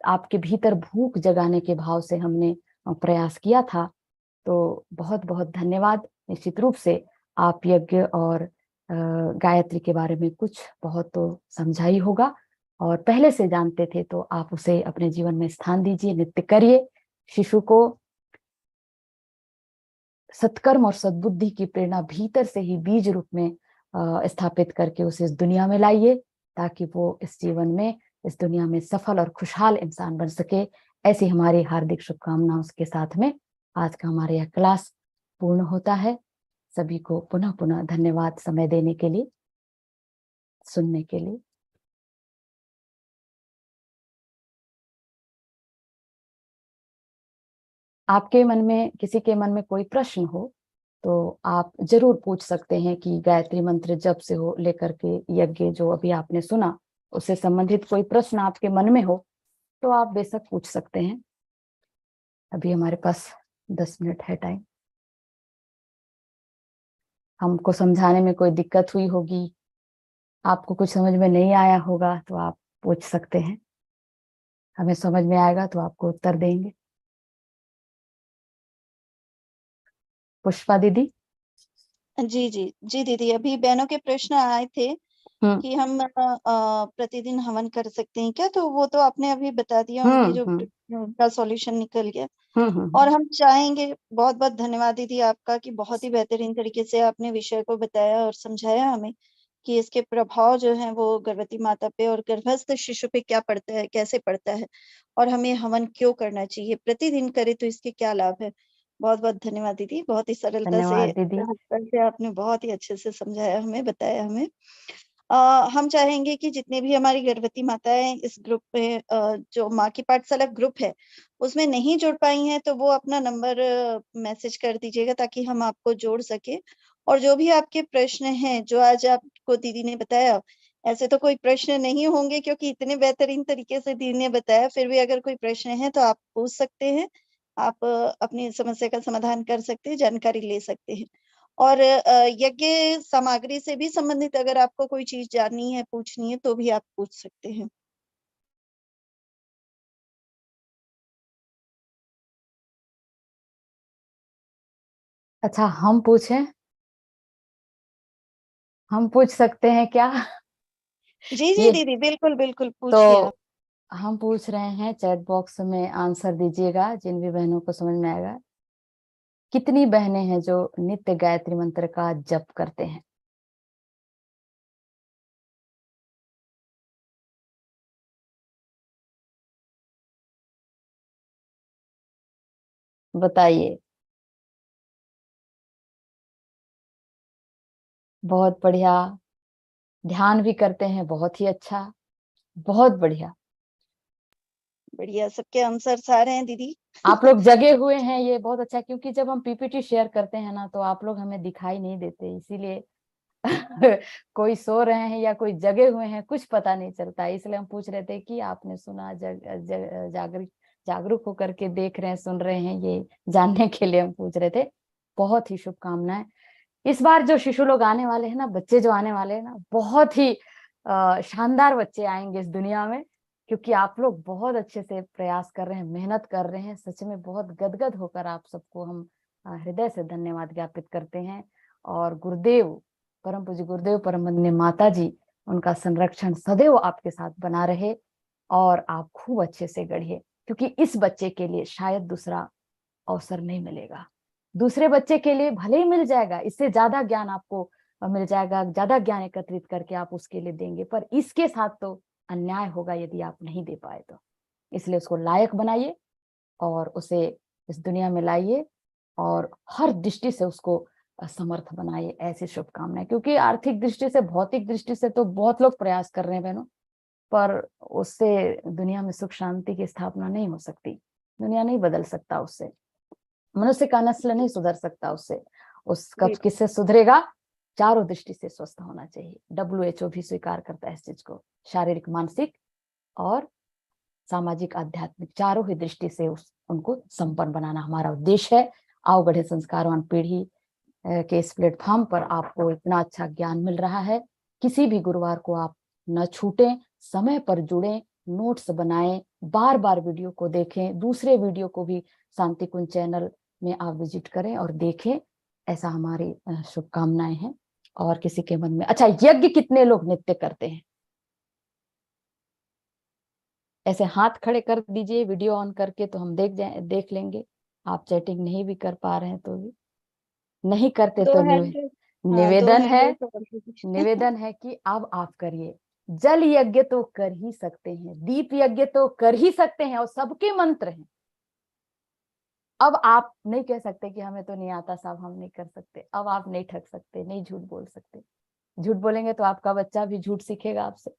आपके भीतर भूख जगाने के भाव से हमने प्रयास किया था। तो बहुत बहुत धन्यवाद। निश्चित रूप से आप यज्ञ और गायत्री के बारे में कुछ बहुत तो समझा ही होगा, और पहले से जानते थे तो आप उसे अपने जीवन में स्थान दीजिए, नित्य करिए। शिशु को सत्कर्म और सद्बुद्धि की प्रेरणा भीतर से ही बीज रूप में स्थापित करके उसे इस दुनिया में लाइए, ताकि वो इस जीवन में, इस दुनिया में सफल और खुशहाल इंसान बन सके। ऐसी हमारी हार्दिक शुभकामनाओं के साथ में आज का हमारा यह क्लास पूर्ण होता है। सभी को पुनः पुनः धन्यवाद समय देने के लिए, सुनने के लिए। आपके मन में, किसी के मन में कोई प्रश्न हो तो आप जरूर पूछ सकते हैं कि गायत्री मंत्र जप से हो लेकर के यज्ञ जो अभी आपने सुना, उससे संबंधित कोई प्रश्न आपके मन में हो तो आप बेशक पूछ सकते हैं। अभी हमारे पास 10 मिनट है टाइम। हमको समझाने में कोई दिक्कत हुई होगी, आपको कुछ समझ में नहीं आया होगा, तो आप पूछ सकते हैं। हमें समझ में आएगा तो आपको उत्तर देंगे। पुष्पा दीदी। जी जी जी दीदी, अभी बहनों के प्रश्न आए थे कि हम प्रतिदिन हवन कर सकते हैं क्या, तो वो तो आपने अभी बता दिया, उनके जो प्रश्न का सॉल्यूशन निकल गया। और हम चाहेंगे, बहुत बहुत धन्यवाद दीदी आपका, कि बहुत ही बेहतरीन तरीके से आपने विषय को बताया और समझाया हमें कि इसके प्रभाव जो है वो गर्भवती माता पे और गर्भस्थ शिशु पे क्या पड़ता है, कैसे पड़ता है, और हमें हवन क्यों करना चाहिए, प्रतिदिन करे तो इसके क्या लाभ है। बहुत बहुत धन्यवाद दीदी, बहुत ही सरलता से, धन्यवाद दीदी। सहजता से आपने बहुत ही अच्छे से समझाया हमें, बताया हमें। हम चाहेंगे कि जितने भी हमारी गर्भवती माताएं इस ग्रुप में, जो माँ की पाठशाला ग्रुप है उसमें नहीं जुड़ पाई हैं, तो वो अपना नंबर मैसेज कर दीजिएगा ताकि हम आपको जोड़ सके। और जो भी आपके प्रश्न हैं जो आज आपको दीदी ने बताया, ऐसे तो कोई प्रश्न नहीं होंगे क्योंकि इतने बेहतरीन तरीके से दीदी ने बताया, फिर भी अगर कोई प्रश्न है तो आप पूछ सकते हैं। आप अपनी समस्या का समाधान कर सकते हैं, जानकारी ले सकते हैं। और यज्ञ सामग्री से भी संबंधित अगर आपको कोई चीज जाननी है, पूछनी है, तो भी आप पूछ सकते हैं। अच्छा, हम पूछें? हम पूछ सकते हैं क्या? जी जी ये दीदी, बिल्कुल बिल्कुल, पूछिए आप। तो हम पूछ रहे हैं, चैट बॉक्स में आंसर दीजिएगा जिन भी बहनों को समझ में आएगा। कितनी बहनें हैं जो नित्य गायत्री मंत्र का जप करते हैं? बताइए। बहुत बढ़िया। ध्यान भी करते हैं, बहुत ही अच्छा, बहुत बढ़िया। बढ़िया, सबके आंसर्स आ रहे हैं दीदी। आप लोग जगे हुए हैं, ये बहुत अच्छा है, क्योंकि जब हम पीपीटी शेयर करते हैं ना, तो आप लोग हमें दिखाई नहीं देते, इसीलिए कोई सो रहे हैं या कोई जगे हुए हैं कुछ पता नहीं चलता, इसलिए हम पूछ रहे थे कि आपने सुना, जागरूक होकर के देख रहे हैं, सुन रहे हैं, ये जानने के लिए हम पूछ रहे थे। बहुत ही शुभकामनाएं। इस बार जो शिशु लोग आने वाले हैं ना, बच्चे जो आने वाले हैं ना, बहुत ही शानदार बच्चे आएंगे इस दुनिया में, क्योंकि आप लोग बहुत अच्छे से प्रयास कर रहे हैं, मेहनत कर रहे हैं। सच में बहुत गदगद होकर आप सबको हम हृदय से धन्यवाद ज्ञापित करते हैं। और गुरुदेव, परम पूज्य गुरुदेव परम वंदनीय माता जी, उनका संरक्षण सदैव आपके साथ बना रहे और आप खूब अच्छे से गढ़िए, क्योंकि इस बच्चे के लिए शायद दूसरा अवसर नहीं मिलेगा। दूसरे बच्चे के लिए भले ही मिल जाएगा, इससे ज्यादा ज्ञान आपको मिल जाएगा, ज्यादा ज्ञान एकत्रित करके आप उसके लिए देंगे, पर इसके साथ तो अन्याय होगा यदि आप नहीं दे पाए तो। इसलिए उसको लायक बनाइए और उसे इस दुनिया में लाइए और हर दृष्टि से उसको समर्थ बनाइए। ऐसी शुभकामनाएं, क्योंकि आर्थिक दृष्टि से, भौतिक दृष्टि से तो बहुत लोग प्रयास कर रहे हैं बहनों, पर उससे दुनिया में सुख शांति की स्थापना नहीं हो सकती। दुनिया नहीं बदल सकता उससे, मनुष्य का नस्ल नहीं सुधर सकता उससे। उसका किससे सुधरेगा? चारों दृष्टि से स्वस्थ होना चाहिए। WHO भी स्वीकार करता है इस चीज को, शारीरिक, मानसिक और सामाजिक, आध्यात्मिक, चारों ही दृष्टि से उनको संपन्न बनाना हमारा उद्देश्य है। आओ बढ़े संस्कारवान पीढ़ी के इस प्लेटफॉर्म पर आपको इतना अच्छा ज्ञान मिल रहा है, किसी भी गुरुवार को आप न छूटें, समय पर जुड़ें, नोट्स बनाएं, बार बार वीडियो को देखें, दूसरे वीडियो को भी शांति कुंज चैनल में आप विजिट करें और देखें। ऐसा हमारी शुभकामनाएं हैं। और किसी के मन में, अच्छा, यज्ञ कितने लोग नित्य करते हैं? ऐसे हाथ खड़े कर दीजिए वीडियो ऑन करके, तो हम देख लेंगे। आप चैटिंग नहीं भी कर पा रहे हैं तो भी, नहीं करते दो तो हैंड, हाँ, दो निवेदन है, हैंड निवेदन है कि अब आप करिए। जल यज्ञ तो कर ही सकते हैं, दीप यज्ञ तो कर ही सकते हैं, और सबके मंत्र हैं। अब आप नहीं कह सकते कि हमें तो नहीं आता साहब, हम नहीं कर सकते। अब आप नहीं ठग सकते, नहीं झूठ बोल सकते। झूठ बोलेंगे तो आपका बच्चा भी झूठ सीखेगा आपसे।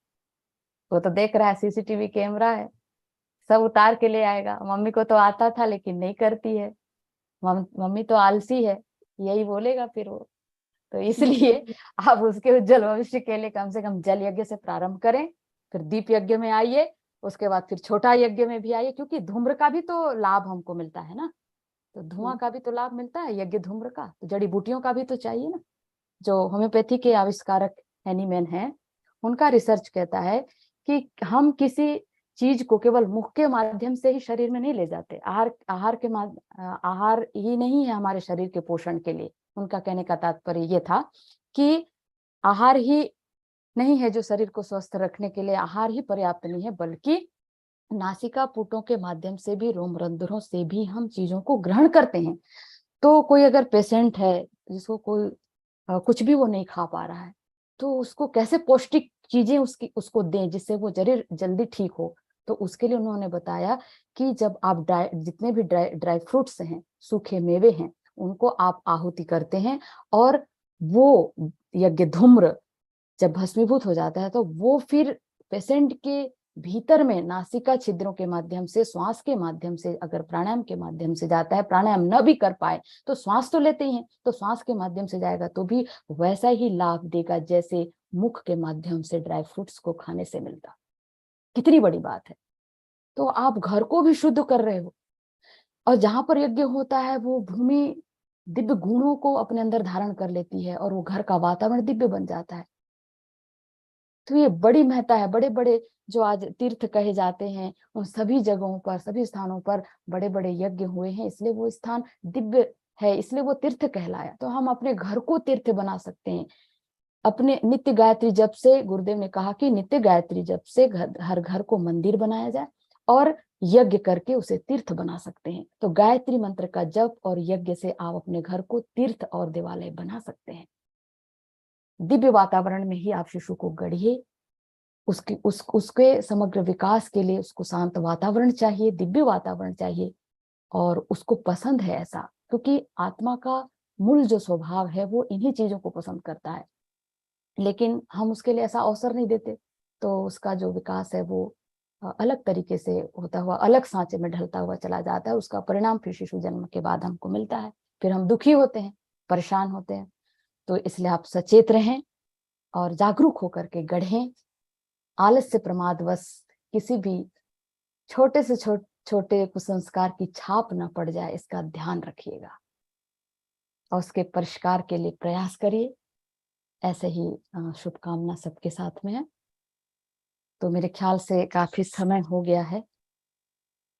वो तो देख रहा है, CCTV कैमरा है, सब उतार के ले आएगा। मम्मी को तो आता था लेकिन नहीं करती है, मम्मी तो आलसी है, यही बोलेगा फिर वो। तो इसलिए आप उसके उज्जवल भविष्य के लिए कम से कम जल यज्ञ से प्रारंभ करें, फिर दीप यज्ञ में आइए, उसके बाद फिर छोटा यज्ञ में भी आइए, क्योंकि धूम्र का भी तो लाभ हमको मिलता है ना। तो धुआं का भी तो लाभ मिलता है, यज्ञ धूम्र का, तो जड़ी बूटियों का भी तो चाहिए ना। जो होम्योपैथी के आविष्कारक हैनीमैन हैं, उनका रिसर्च कहता है कि हम किसी चीज को केवल मुख के माध्यम से ही शरीर में नहीं ले जाते। आहार ही नहीं है हमारे शरीर के पोषण के लिए। उनका कहने का तात्पर्य ये था कि आहार ही नहीं है जो शरीर को स्वस्थ रखने के लिए, आहार ही पर्याप्त नहीं है, बल्कि नासिका पुटों के माध्यम से भी, रोम रंध्रों से भी हम चीजों को ग्रहण करते हैं। तो कोई अगर पेशेंट है जिसको कोई कुछ भी वो नहीं खा पा रहा है, तो उसको कैसे पौष्टिक चीजें उसको दें जिससे वो जल्दी ठीक हो। तो उसके लिए उन्होंने बताया कि जब आप जितने भी ड्राई फ्रूट्स हैं, सूखे मेवे हैं, उनको आप आहुति करते हैं, और वो यज्ञ धूम्र जब भस्मीभूत हो जाता है, तो वो फिर पेशेंट के भीतर में नासिका छिद्रों के माध्यम से, श्वास के माध्यम से, अगर प्राणायाम के माध्यम से जाता है, प्राणायाम न भी कर पाए तो श्वास तो लेते ही हैं, तो श्वास के माध्यम से जाएगा तो भी वैसा ही लाभ देगा जैसे मुख के माध्यम से ड्राई फ्रूट्स को खाने से मिलता। कितनी बड़ी बात है। तो आप घर को भी शुद्ध कर रहे हो, और जहां पर यज्ञ होता है वो भूमि दिव्य गुणों को अपने अंदर धारण कर लेती है, और वो घर का वातावरण दिव्य बन जाता है। तो ये बड़ी महत्ता है। बड़े बड़े जो आज तीर्थ कहे जाते हैं, उन सभी जगहों पर, सभी स्थानों पर बड़े बड़े यज्ञ हुए हैं, इसलिए वो स्थान दिव्य है, इसलिए वो तीर्थ कहलाया। तो हम अपने घर को तीर्थ बना सकते हैं अपने नित्य गायत्री जप से। गुरुदेव ने कहा कि नित्य गायत्री जप से हर घर को मंदिर बनाया जाए, और यज्ञ करके उसे तीर्थ बना सकते हैं। तो गायत्री मंत्र का जप और यज्ञ से आप अपने घर को तीर्थ और देवालय बना सकते हैं। दिव्य वातावरण में ही आप शिशु को गढ़िए। उसके समग्र विकास के लिए उसको शांत वातावरण चाहिए, दिव्य वातावरण चाहिए, और उसको पसंद है ऐसा, क्योंकि आत्मा का मूल जो स्वभाव है वो इन्हीं चीजों को पसंद करता है, लेकिन हम उसके लिए ऐसा अवसर नहीं देते, तो उसका जो विकास है वो अलग तरीके से होता हुआ अलग सांचे में ढलता हुआ चला जाता है। उसका परिणाम फिर शिशु जन्म के बाद हमको मिलता है, फिर हम दुखी होते हैं, परेशान होते हैं। तो इसलिए आप सचेत रहें और जागरूक होकर के गढ़ें। आलस्य प्रमादवश किसी भी छोटे से छोटे कुसंस्कार की छाप न पड़ जाए, इसका ध्यान रखिएगा और उसके परिष्कार के लिए प्रयास करिए। ऐसे ही शुभकामना सबके साथ में है। तो मेरे ख्याल से काफी समय हो गया है,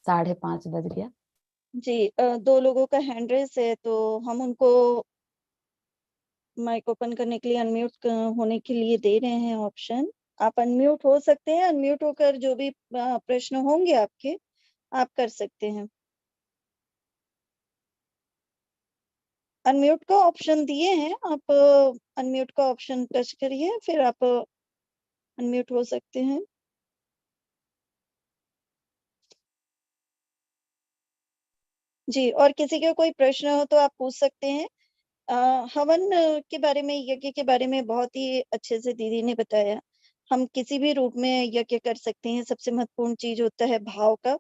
5:30 बज गया। जी, 2 लोगों का हैंड रेस है, तो हम उनको माइक ओपन करने के लिए, अनम्यूट होने के लिए दे रहे हैं ऑप्शन। आप अनम्यूट हो सकते हैं, अनम्यूट होकर जो भी प्रश्न होंगे आपके, आप कर सकते हैं। अनम्यूट का ऑप्शन दिए हैं, आप अनम्यूट का ऑप्शन टच करिए, फिर आप अनम्यूट हो सकते हैं। जी, और किसी का कोई प्रश्न हो तो आप पूछ सकते हैं। हवन के बारे में, यज्ञ के बारे में बहुत ही अच्छे से दीदी ने बताया। हम किसी भी रूप में यज्ञ कर सकते हैं। सबसे महत्वपूर्ण चीज होता है भाव का।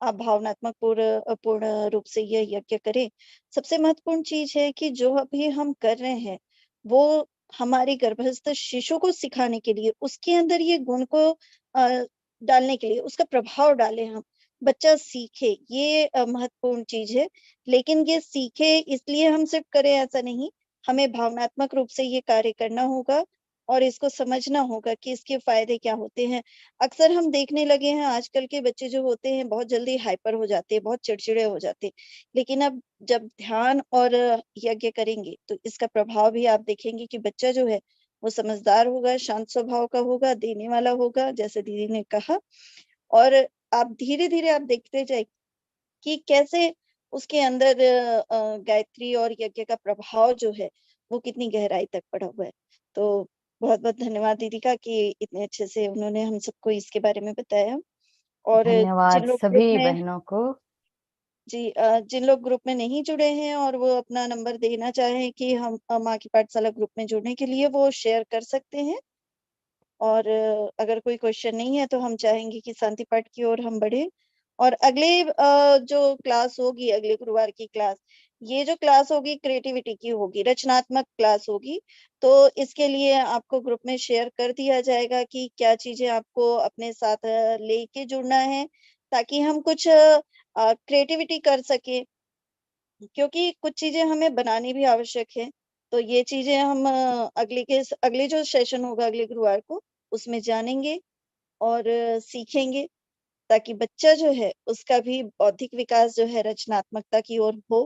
आप भावनात्मक पूर्ण रूप से यह यज्ञ करें। सबसे महत्वपूर्ण चीज है कि जो अभी हम कर रहे हैं वो हमारे गर्भस्थ शिशु को सिखाने के लिए, उसके अंदर ये गुण को डालने के लिए, उसका प्रभाव डालें हम, बच्चा सीखे, ये महत्वपूर्ण चीज है। लेकिन ये सीखे इसलिए हम सिर्फ करें ऐसा नहीं, हमें भावनात्मक रूप से ये कार्य करना होगा और इसको समझना होगा कि इसके फायदे क्या होते हैं। अक्सर हम देखने लगे हैं आजकल के बच्चे जो होते हैं बहुत जल्दी हाइपर हो जाते हैं, बहुत चिड़चिड़े हो जाते हैं। लेकिन अब जब ध्यान और यज्ञ करेंगे तो इसका प्रभाव भी आप देखेंगे कि बच्चा जो है वो समझदार होगा, शांत स्वभाव का होगा, देने वाला होगा, जैसे दीदी ने कहा। और आप धीरे-धीरे आप देखते जाइए कि कैसे उसके अंदर गायत्री और यज्ञ का प्रभाव जो है वो कितनी गहराई तक पड़ा हुआ है। तो बहुत-बहुत धन्यवाद दीदी का कि इतने अच्छे से उन्होंने हम सबको इसके बारे में बताया। और जिन धन्यवाद लोग ग्रुप सभी में बहनों को। जी, जिन लोग ग्रुप में नहीं जुड़े हैं और वो अपना नंबर देना चाहें कि हम माँ की पाठशाला ग्रुप में जुड़ने के लिए, वो शेयर कर सकते हैं। और अगर कोई क्वेश्चन नहीं है तो हम चाहेंगे कि शांति पाठ की ओर हम बढ़े। और अगले जो क्लास होगी, अगले गुरुवार की क्लास, ये जो क्लास होगी क्रिएटिविटी की होगी, रचनात्मक क्लास होगी। तो इसके लिए आपको ग्रुप में शेयर कर दिया जाएगा कि क्या चीजें आपको अपने साथ लेके जुड़ना है, ताकि हम कुछ क्रिएटिविटी कर सके, क्योंकि कुछ चीजें हमें बनानी भी आवश्यक है। तो ये चीजें हम अगले जो सेशन होगा अगले गुरुवार को, उसमें जानेंगे और सीखेंगे, ताकि बच्चा जो है उसका भी बौद्धिक विकास जो है रचनात्मकता की ओर हो।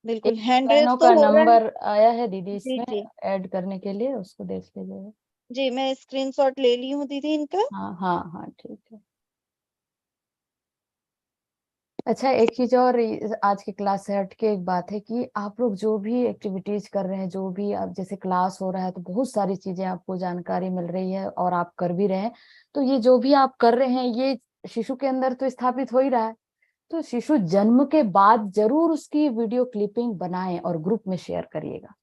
एक बिल्कुल, हैंड रेस बहनों तो का हो रहा है। नंबर आया है दीदी जी, इसमें जी। ऐड करने के लिए, उसको देख लीजिएगा। जी, मैं स्क्रीनशॉट ले ली हूँ दीदी इनका। हाँ हाँ हाँ, ठीक है। अच्छा, एक चीज और आज की क्लास से हट के एक बात है कि आप लोग जो भी एक्टिविटीज कर रहे हैं, जो भी अब जैसे क्लास हो रहा है तो बहुत सारी चीजें आपको जानकारी मिल रही है और आप कर भी रहे हैं। तो ये जो भी आप कर रहे हैं ये शिशु के अंदर तो स्थापित हो ही रहा है, तो शिशु जन्म के बाद जरूर उसकी वीडियो क्लिपिंग बनाएं और ग्रुप में शेयर करिएगा।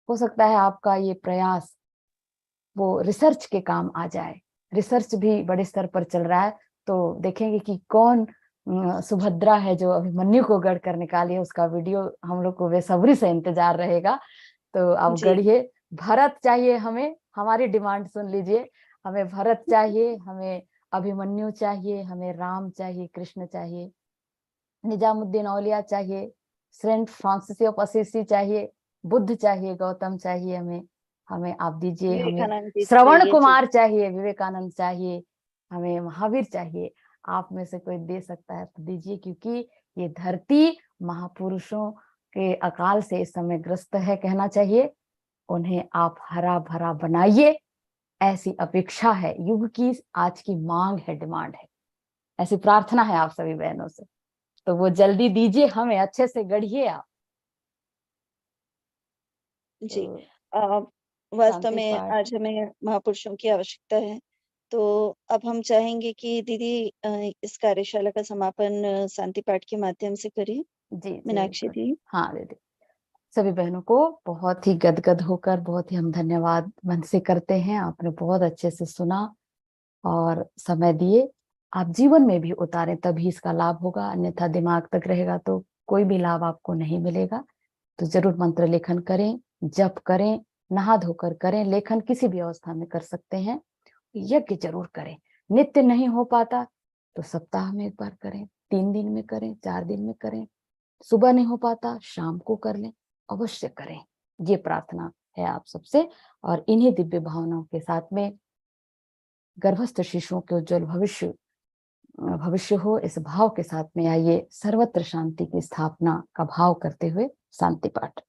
हो सकता है आपका ये प्रयास वो रिसर्च के काम आ जाए। रिसर्च भी बड़े स्तर पर चल रहा है, तो देखेंगे कि कौन सुभद्रा है जो अभिमन्यु को गढ़ कर निकाली है, उसका वीडियो हम लोग को बेसब्री से इंतजार रहेगा। तो आप जी, गढ़िए। भरत चाहिए हमें, हमारी डिमांड सुन लीजिए। हमें भरत चाहिए, हमें अभिमन्यु चाहिए, हमें राम चाहिए, कृष्ण चाहिए, निजामुद्दीन औलिया चाहिए, सेंट फ्रांसिस ऑफ असीसी चाहिए, बुद्ध चाहिए, गौतम चाहिए, हमें हमें आप दीजिए। हमें विवेकानंद जी श्रवण चाहिए। जी, कुमार चाहिए, विवेकानंद चाहिए, हमें महावीर चाहिए। आप में से कोई दे सकता है तो दीजिए, क्योंकि ये धरती महापुरुषों के अकाल से इस समय ग्रस्त है, कहना चाहिए। उन्हें आप हरा भरा बनाइए, ऐसी अपेक्षा है, युग की आज की मांग है, डिमांड है, ऐसी प्रार्थना है आप सभी बहनों से। तो वो जल्दी दीजिए, हमें अच्छे से गढ़िए आप। जी। तो वास्तव शांति में पाठ। आज हमें महापुरुषों की आवश्यकता है। तो अब हम चाहेंगे कि दीदी इस कार्यशाला का समापन शांति पाठ के माध्यम से करें। जी जी मीनाक्षी बिल्कुल। दी। हाँ दीदी, सभी बहनों को बहुत ही गदगद होकर बहुत ही हम धन्यवाद मन से करते हैं। आपने बहुत अच्छे से सुना और समय दिए। आप जीवन में भी उतारें तभी इसका लाभ होगा, अन्यथा दिमाग तक रहेगा तो कोई भी लाभ आपको नहीं मिलेगा। तो जरूर मंत्र लेखन करें, जप करें, नहा धोकर करें। लेखन किसी भी अवस्था में कर सकते हैं। यज्ञ जरूर करें। नित्य नहीं हो पाता तो सप्ताह में एक बार करें, 3 दिन में करें, 4 दिन में करें। सुबह नहीं हो पाता शाम को कर लें, अवश्य करें। ये प्रार्थना है आप सबसे। और इन्हीं दिव्य भावनाओं के साथ में गर्भस्थ शिशुओं के उज्जवल भविष्य हो, इस भाव के साथ में आइए सर्वत्र शांति की स्थापना का भाव करते हुए शांति पाठ।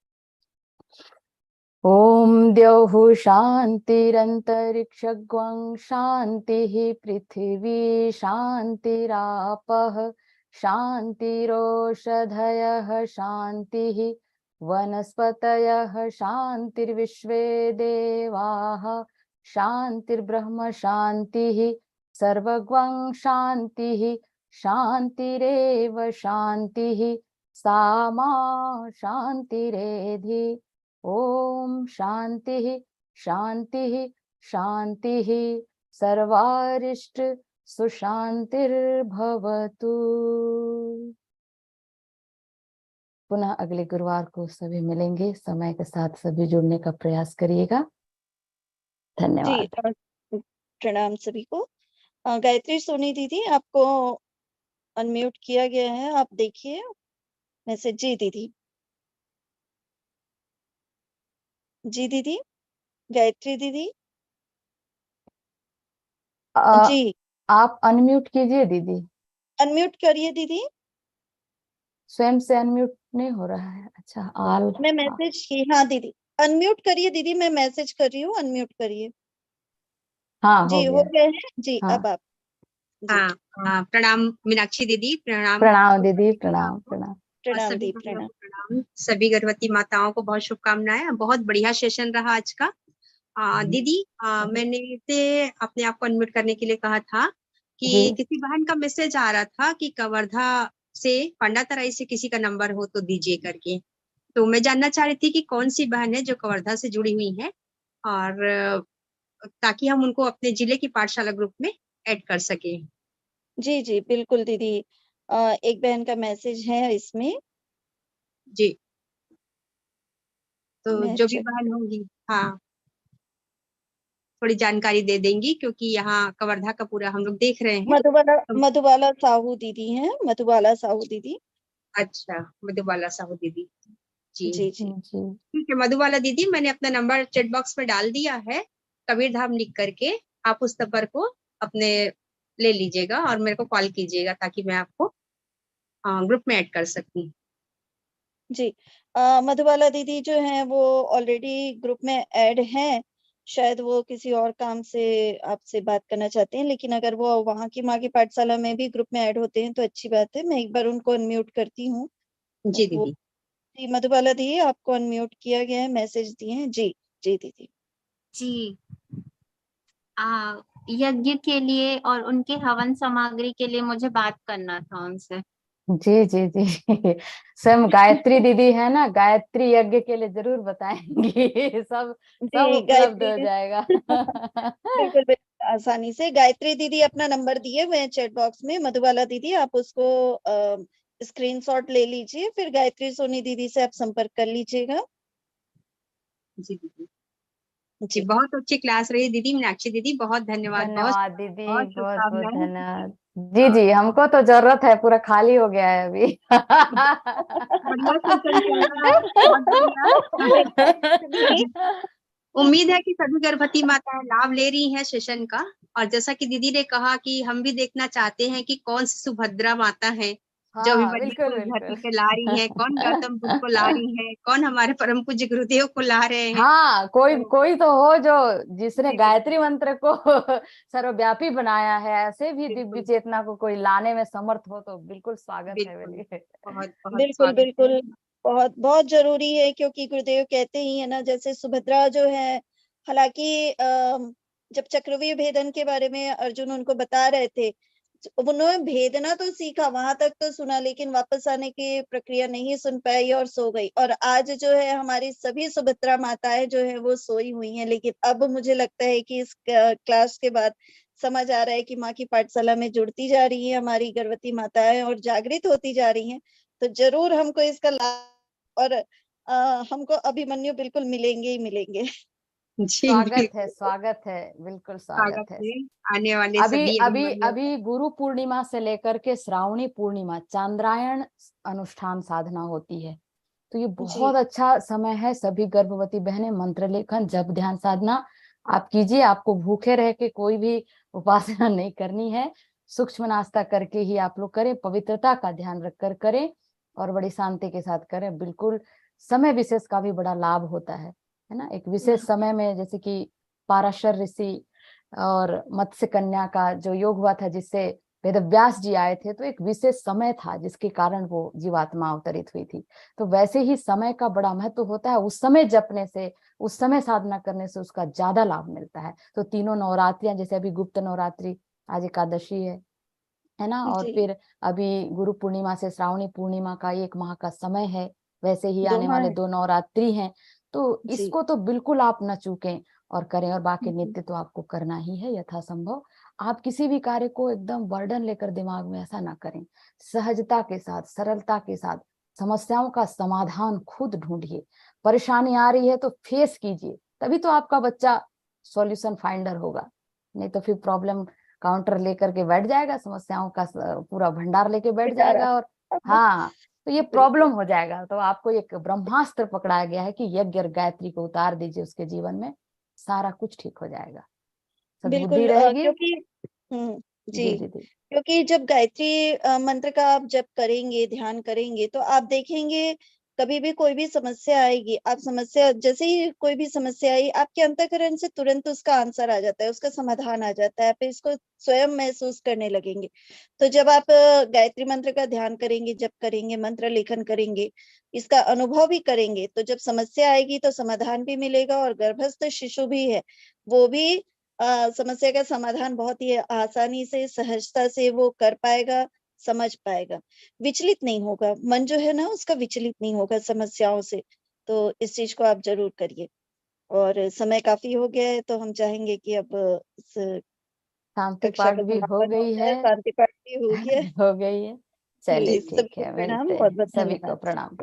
ओम द्यौः शान्तिरन्तरिक्षगं शान्तिः, पृथिवी शान्तिरापः शान्तिरोषधयः शान्तिः, वनस्पतयः शान्तिर्विश्वे देवाः शान्तिर्ब्रह्म शान्तिः, सर्वगं शान्तिः शान्तिरेव शान्तिः, सा मा शान्तिरेधि। ओम शांति शांति शांति, सर्वारिष्ट सुशांतिर्भवतु। पुनः अगले गुरुवार को सभी मिलेंगे। समय के साथ सभी जुड़ने का प्रयास करिएगा। जी धन्यवाद। प्रणाम सभी को। गायत्री सोनी दीदी, आपको अनम्यूट किया गया है, आप देखिए मैसेज। जी दीदी। जी दीदी, गायत्री दीदी। जी आप अनम्यूट कीजिए दीदी। अनम्यूट करिए दीदी। स्वयं से अनम्यूट नहीं हो रहा है। अच्छा आल मैं मैसेज की। हाँ दीदी, अनम्यूट करिए दीदी, मैं मैसेज कर रही हूँ, अनम्यूट करिए। हाँ जी हो हो गया। गए हैं जी। हाँ अब आप। जी हाँ प्रणाम मीनाक्षी दीदी, प्रणाम। प्रणाम दीदी, प्रणाम प्रणाम। और प्रणाम सभी दी, बहनों प्रणाम। को प्रणाम। सभी गर्भवती माताओं को बहुत शुभकामनाएं। बहुत बढ़िया सेशन रहा आज का। दीदी मैंने से अपने आप को अनम्यूट करने के लिए कहा था कि जी किसी बहन का मैसेज आ रहा था कि कवर्धा से पांडातराई से किसी का नंबर हो तो दीजिए करके। तो मैं जानना चाह रही थी कि कौन सी बहन है जो कवर्धा से जुड़ी हुई है, और ताकि हम उनको अपने जिले की पाठशाला ग्रुप में ऐड कर सके। जी जी बिल्कुल दीदी। एक बहन का मैसेज है इसमें। जी, तो मैं जो भी चेक। बहन होंगी, हाँ, थोड़ी जानकारी दे देंगी, क्योंकि यहाँ कवर्धा का पूरा हम लोग देख रहे हैं। मधुबाला साहू दीदी हैं, मधुबाला साहू दीदी। अच्छा, मधुबाला साहू दीदी। जी जी जी। जी ठीक है मधुबाला दीदी, मैंने अपना नंबर चैट बॉक्स में डाल दिया है, कबीर धाम लिख करके। आप उस नंबर को अपने ले लीजिएगा और मेरे को कॉल कीजिएगा, ताकि मैं आपको ग्रुप में ऐड कर सकूं। जी मधुबाला दीदी जो हैं वो ऑलरेडी ग्रुप में ऐड हैं। शायद वो किसी और काम से आपसे बात करना चाहते हैं, लेकिन अगर वो वहाँ की माँ की पाठशाला में भी ग्रुप में ऐड होते हैं तो अच्छी बात है। मैं एक बार उनको अनम्यूट करती हूँ। जी वो दीदी। जी मधुबाला दी, आपको अनम्यूट किया गया है, मैसेज दिए हैं। जी जी दीदी। जी यज्ञ के लिए और उनके हवन सामग्री के लिए मुझे बात करना था उनसे। जी जी जी स्वयं गायत्री दीदी है ना, गायत्री यज्ञ के लिए जरूर बताएंगी। सब सब जी उपलब्ध गायत्री हो जाएगा। बिल्कुल बिल्कुल आसानी से। गायत्री दीदी अपना नंबर दिए हुए हैं चैट बॉक्स में। मधुबाला दीदी आप उसको स्क्रीनशॉट ले लीजिए, फिर गायत्री सोनी दीदी से आप संपर्क कर लीजिएगा। जी दीदी। जी, जी बहुत अच्छी क्लास रही दीदी, मीनाक्षी दीदी, बहुत धन्यवाद। बहुत धन्यवाद दीदी, बहुत बहुत बहुत शुभकामनाएं। धन्यवाद। जी जी, हमको तो जरूरत है, पूरा खाली हो गया है अभी। बढ़िया सेशन चल रहा है, बहुत बढ़िया। उम्मीद है कि सभी गर्भवती माताएं लाभ ले रही हैं सेशन का। और जैसा कि दीदी ने कहा कि हम भी देखना चाहते हैं कि कौन सी सुभद्रा माता है जो हाँ हाँ अभिमन्यु बिल्कुल को इस धरती बिल्कुल। पे ला रही है, कौन गौतम बुद्ध को ला रही है, कौन हमारे परम पूज्य गुरुदेव को ला रहे हैं। हाँ कोई तो कोई तो हो जो जिसने जी गायत्री मंत्र को सर्वव्यापी बनाया है। ऐसे भी दिव्य बिल्कुल चेतना को कोई लाने में समर्थ हो तो बिल्कुल स्वागत है बिल्कुल, बोलिए। बहुत बहुत बिल्कुल स्वागत है। बिल्कुल। बहुत बहुत जरूरी है, क्योंकि गुरुदेव कहते ही है ना, जैसे सुभद्रा जो है, हालांकि जब चक्रव्यूह भेदन के बारे में अर्जुन उनको बता रहे थे, उन्होंने भेदना तो सीखा, वहां तक तो सुना, लेकिन वापस आने की प्रक्रिया नहीं सुन पाई और सो गई। और आज जो है हमारी सभी सुभद्रा माताएं जो है वो सोई हुई हैं। लेकिन अब मुझे लगता है कि इस क्लास के बाद समझ आ रहा है कि माँ की पाठशाला में जुड़ती जा रही है हमारी गर्भवती माताएं और जागृत होती जा रही हैं। तो जरूर हमको इसका लाभ और हमको अभिमन्यु बिल्कुल मिलेंगे ही मिलेंगे। जी बिल्कुल स्वागत है, बिल्कुल स्वागत स्वागत है। है आने वाले अभी सभी अभी अभिमानियों का। अभी गुरु पूर्णिमा से लेकर के श्रावणी पूर्णिमा चांद्रायण अनुष्ठान साधना होती है। तो ये जी बहुत अच्छा समय है। सभी गर्भवती बहनें मंत्र लेखन, जप, ध्यान साधना आप कीजिए। आपको भूखे रह के कोई भी उपासना नहीं करनी है। सूक्ष्म नाश्ता करके ही आप लोग करें, पवित्रता का ध्यान रखकर करें और बड़ी शांति के साथ करें। बिल्कुल समय विशेष का भी बड़ा लाभ होता है ना। एक विशेष समय में जैसे कि पाराशर ऋषि और मत्स्य कन्या का जो योग हुआ था, जिससे वेदव्यास जी आए थे, तो एक विशेष समय था जिसके कारण वो जीवात्मा अवतरित हुई थी। तो वैसे ही समय का बड़ा महत्व होता है। उस समय जपने से, उस समय साधना करने से उसका ज्यादा लाभ मिलता है। तो तीनों नवरात्रियां, जैसे अभी गुप्त नवरात्रि, आज एकादशी है ना, और जी फिर अभी गुरु पूर्णिमा से श्रावणी पूर्णिमा का 1 माह का समय है। वैसे ही 2 आने माह वाले है। 2 नवरात्रि हैं। तो जी इसको तो बिल्कुल आप न चूकें और करें। और बाकी जी नित्य तो आपको करना ही है यथासंभव। आप किसी भी कार्य को एकदम बर्डन लेकर दिमाग में ऐसा ना करें। सहजता के साथ, सरलता के साथ समस्याओं का समाधान खुद ढूंढिए। परेशानी आ रही है तो फेस कीजिए, तभी तो आपका बच्चा सॉल्यूशन फाइंडर होगा। नहीं तो फिर प्रॉब्लम काउंटर लेकर के बैठ जाएगा, समस्याओं का पूरा भंडार लेके बैठ पिटारा। जाएगा। और हाँ, तो ये प्रॉब्लम बिल्कुल हो जाएगा। तो आपको एक ब्रह्मास्त्र पकड़ाया गया है कि यज्ञ और गायत्री को उतार दीजिए उसके जीवन में, सारा कुछ ठीक हो जाएगा। सद्बुद्धि बिल्कुल रहेगी। क्योंकि हम्म जी जी जी जी। क्योंकि जब गायत्री मंत्र का आप जप करेंगे, ध्यान करेंगे, तो आप देखेंगे कभी भी कोई भी समस्या आएगी, आप समस्या जैसे ही कोई भी समस्या आई, आपके अंतःकरण से तुरंत उसका आंसर आ जाता है, उसका समाधान आ जाता है। आप इसको स्वयं महसूस करने लगेंगे। तो जब आप गायत्री मंत्र का ध्यान करेंगे, जप करेंगे, मंत्र लेखन करेंगे, इसका अनुभव भी करेंगे, तो जब समस्या आएगी तो समाधान भी मिलेगा। और गर्भस्थ शिशु भी है, वो भी समस्या का समाधान बहुत ही आसानी से, सहजता से वो कर पाएगा, समझ पाएगा, विचलित नहीं होगा। मन जो है ना उसका विचलित नहीं होगा समस्याओं से। तो इस चीज को आप जरूर करिए। और समय काफी हो गया है, तो हम चाहेंगे कि अब इस शांति कक्षा पाठ का भी हो समापन हो गई है। जाए। शांति पाठ भी हो गया है। हो गई है। चलिए चलिए ठीक सभी को है, प्रणाम, मिलते बहुत हैं। बहुत सभी को धन्यवाद। प्रणाम।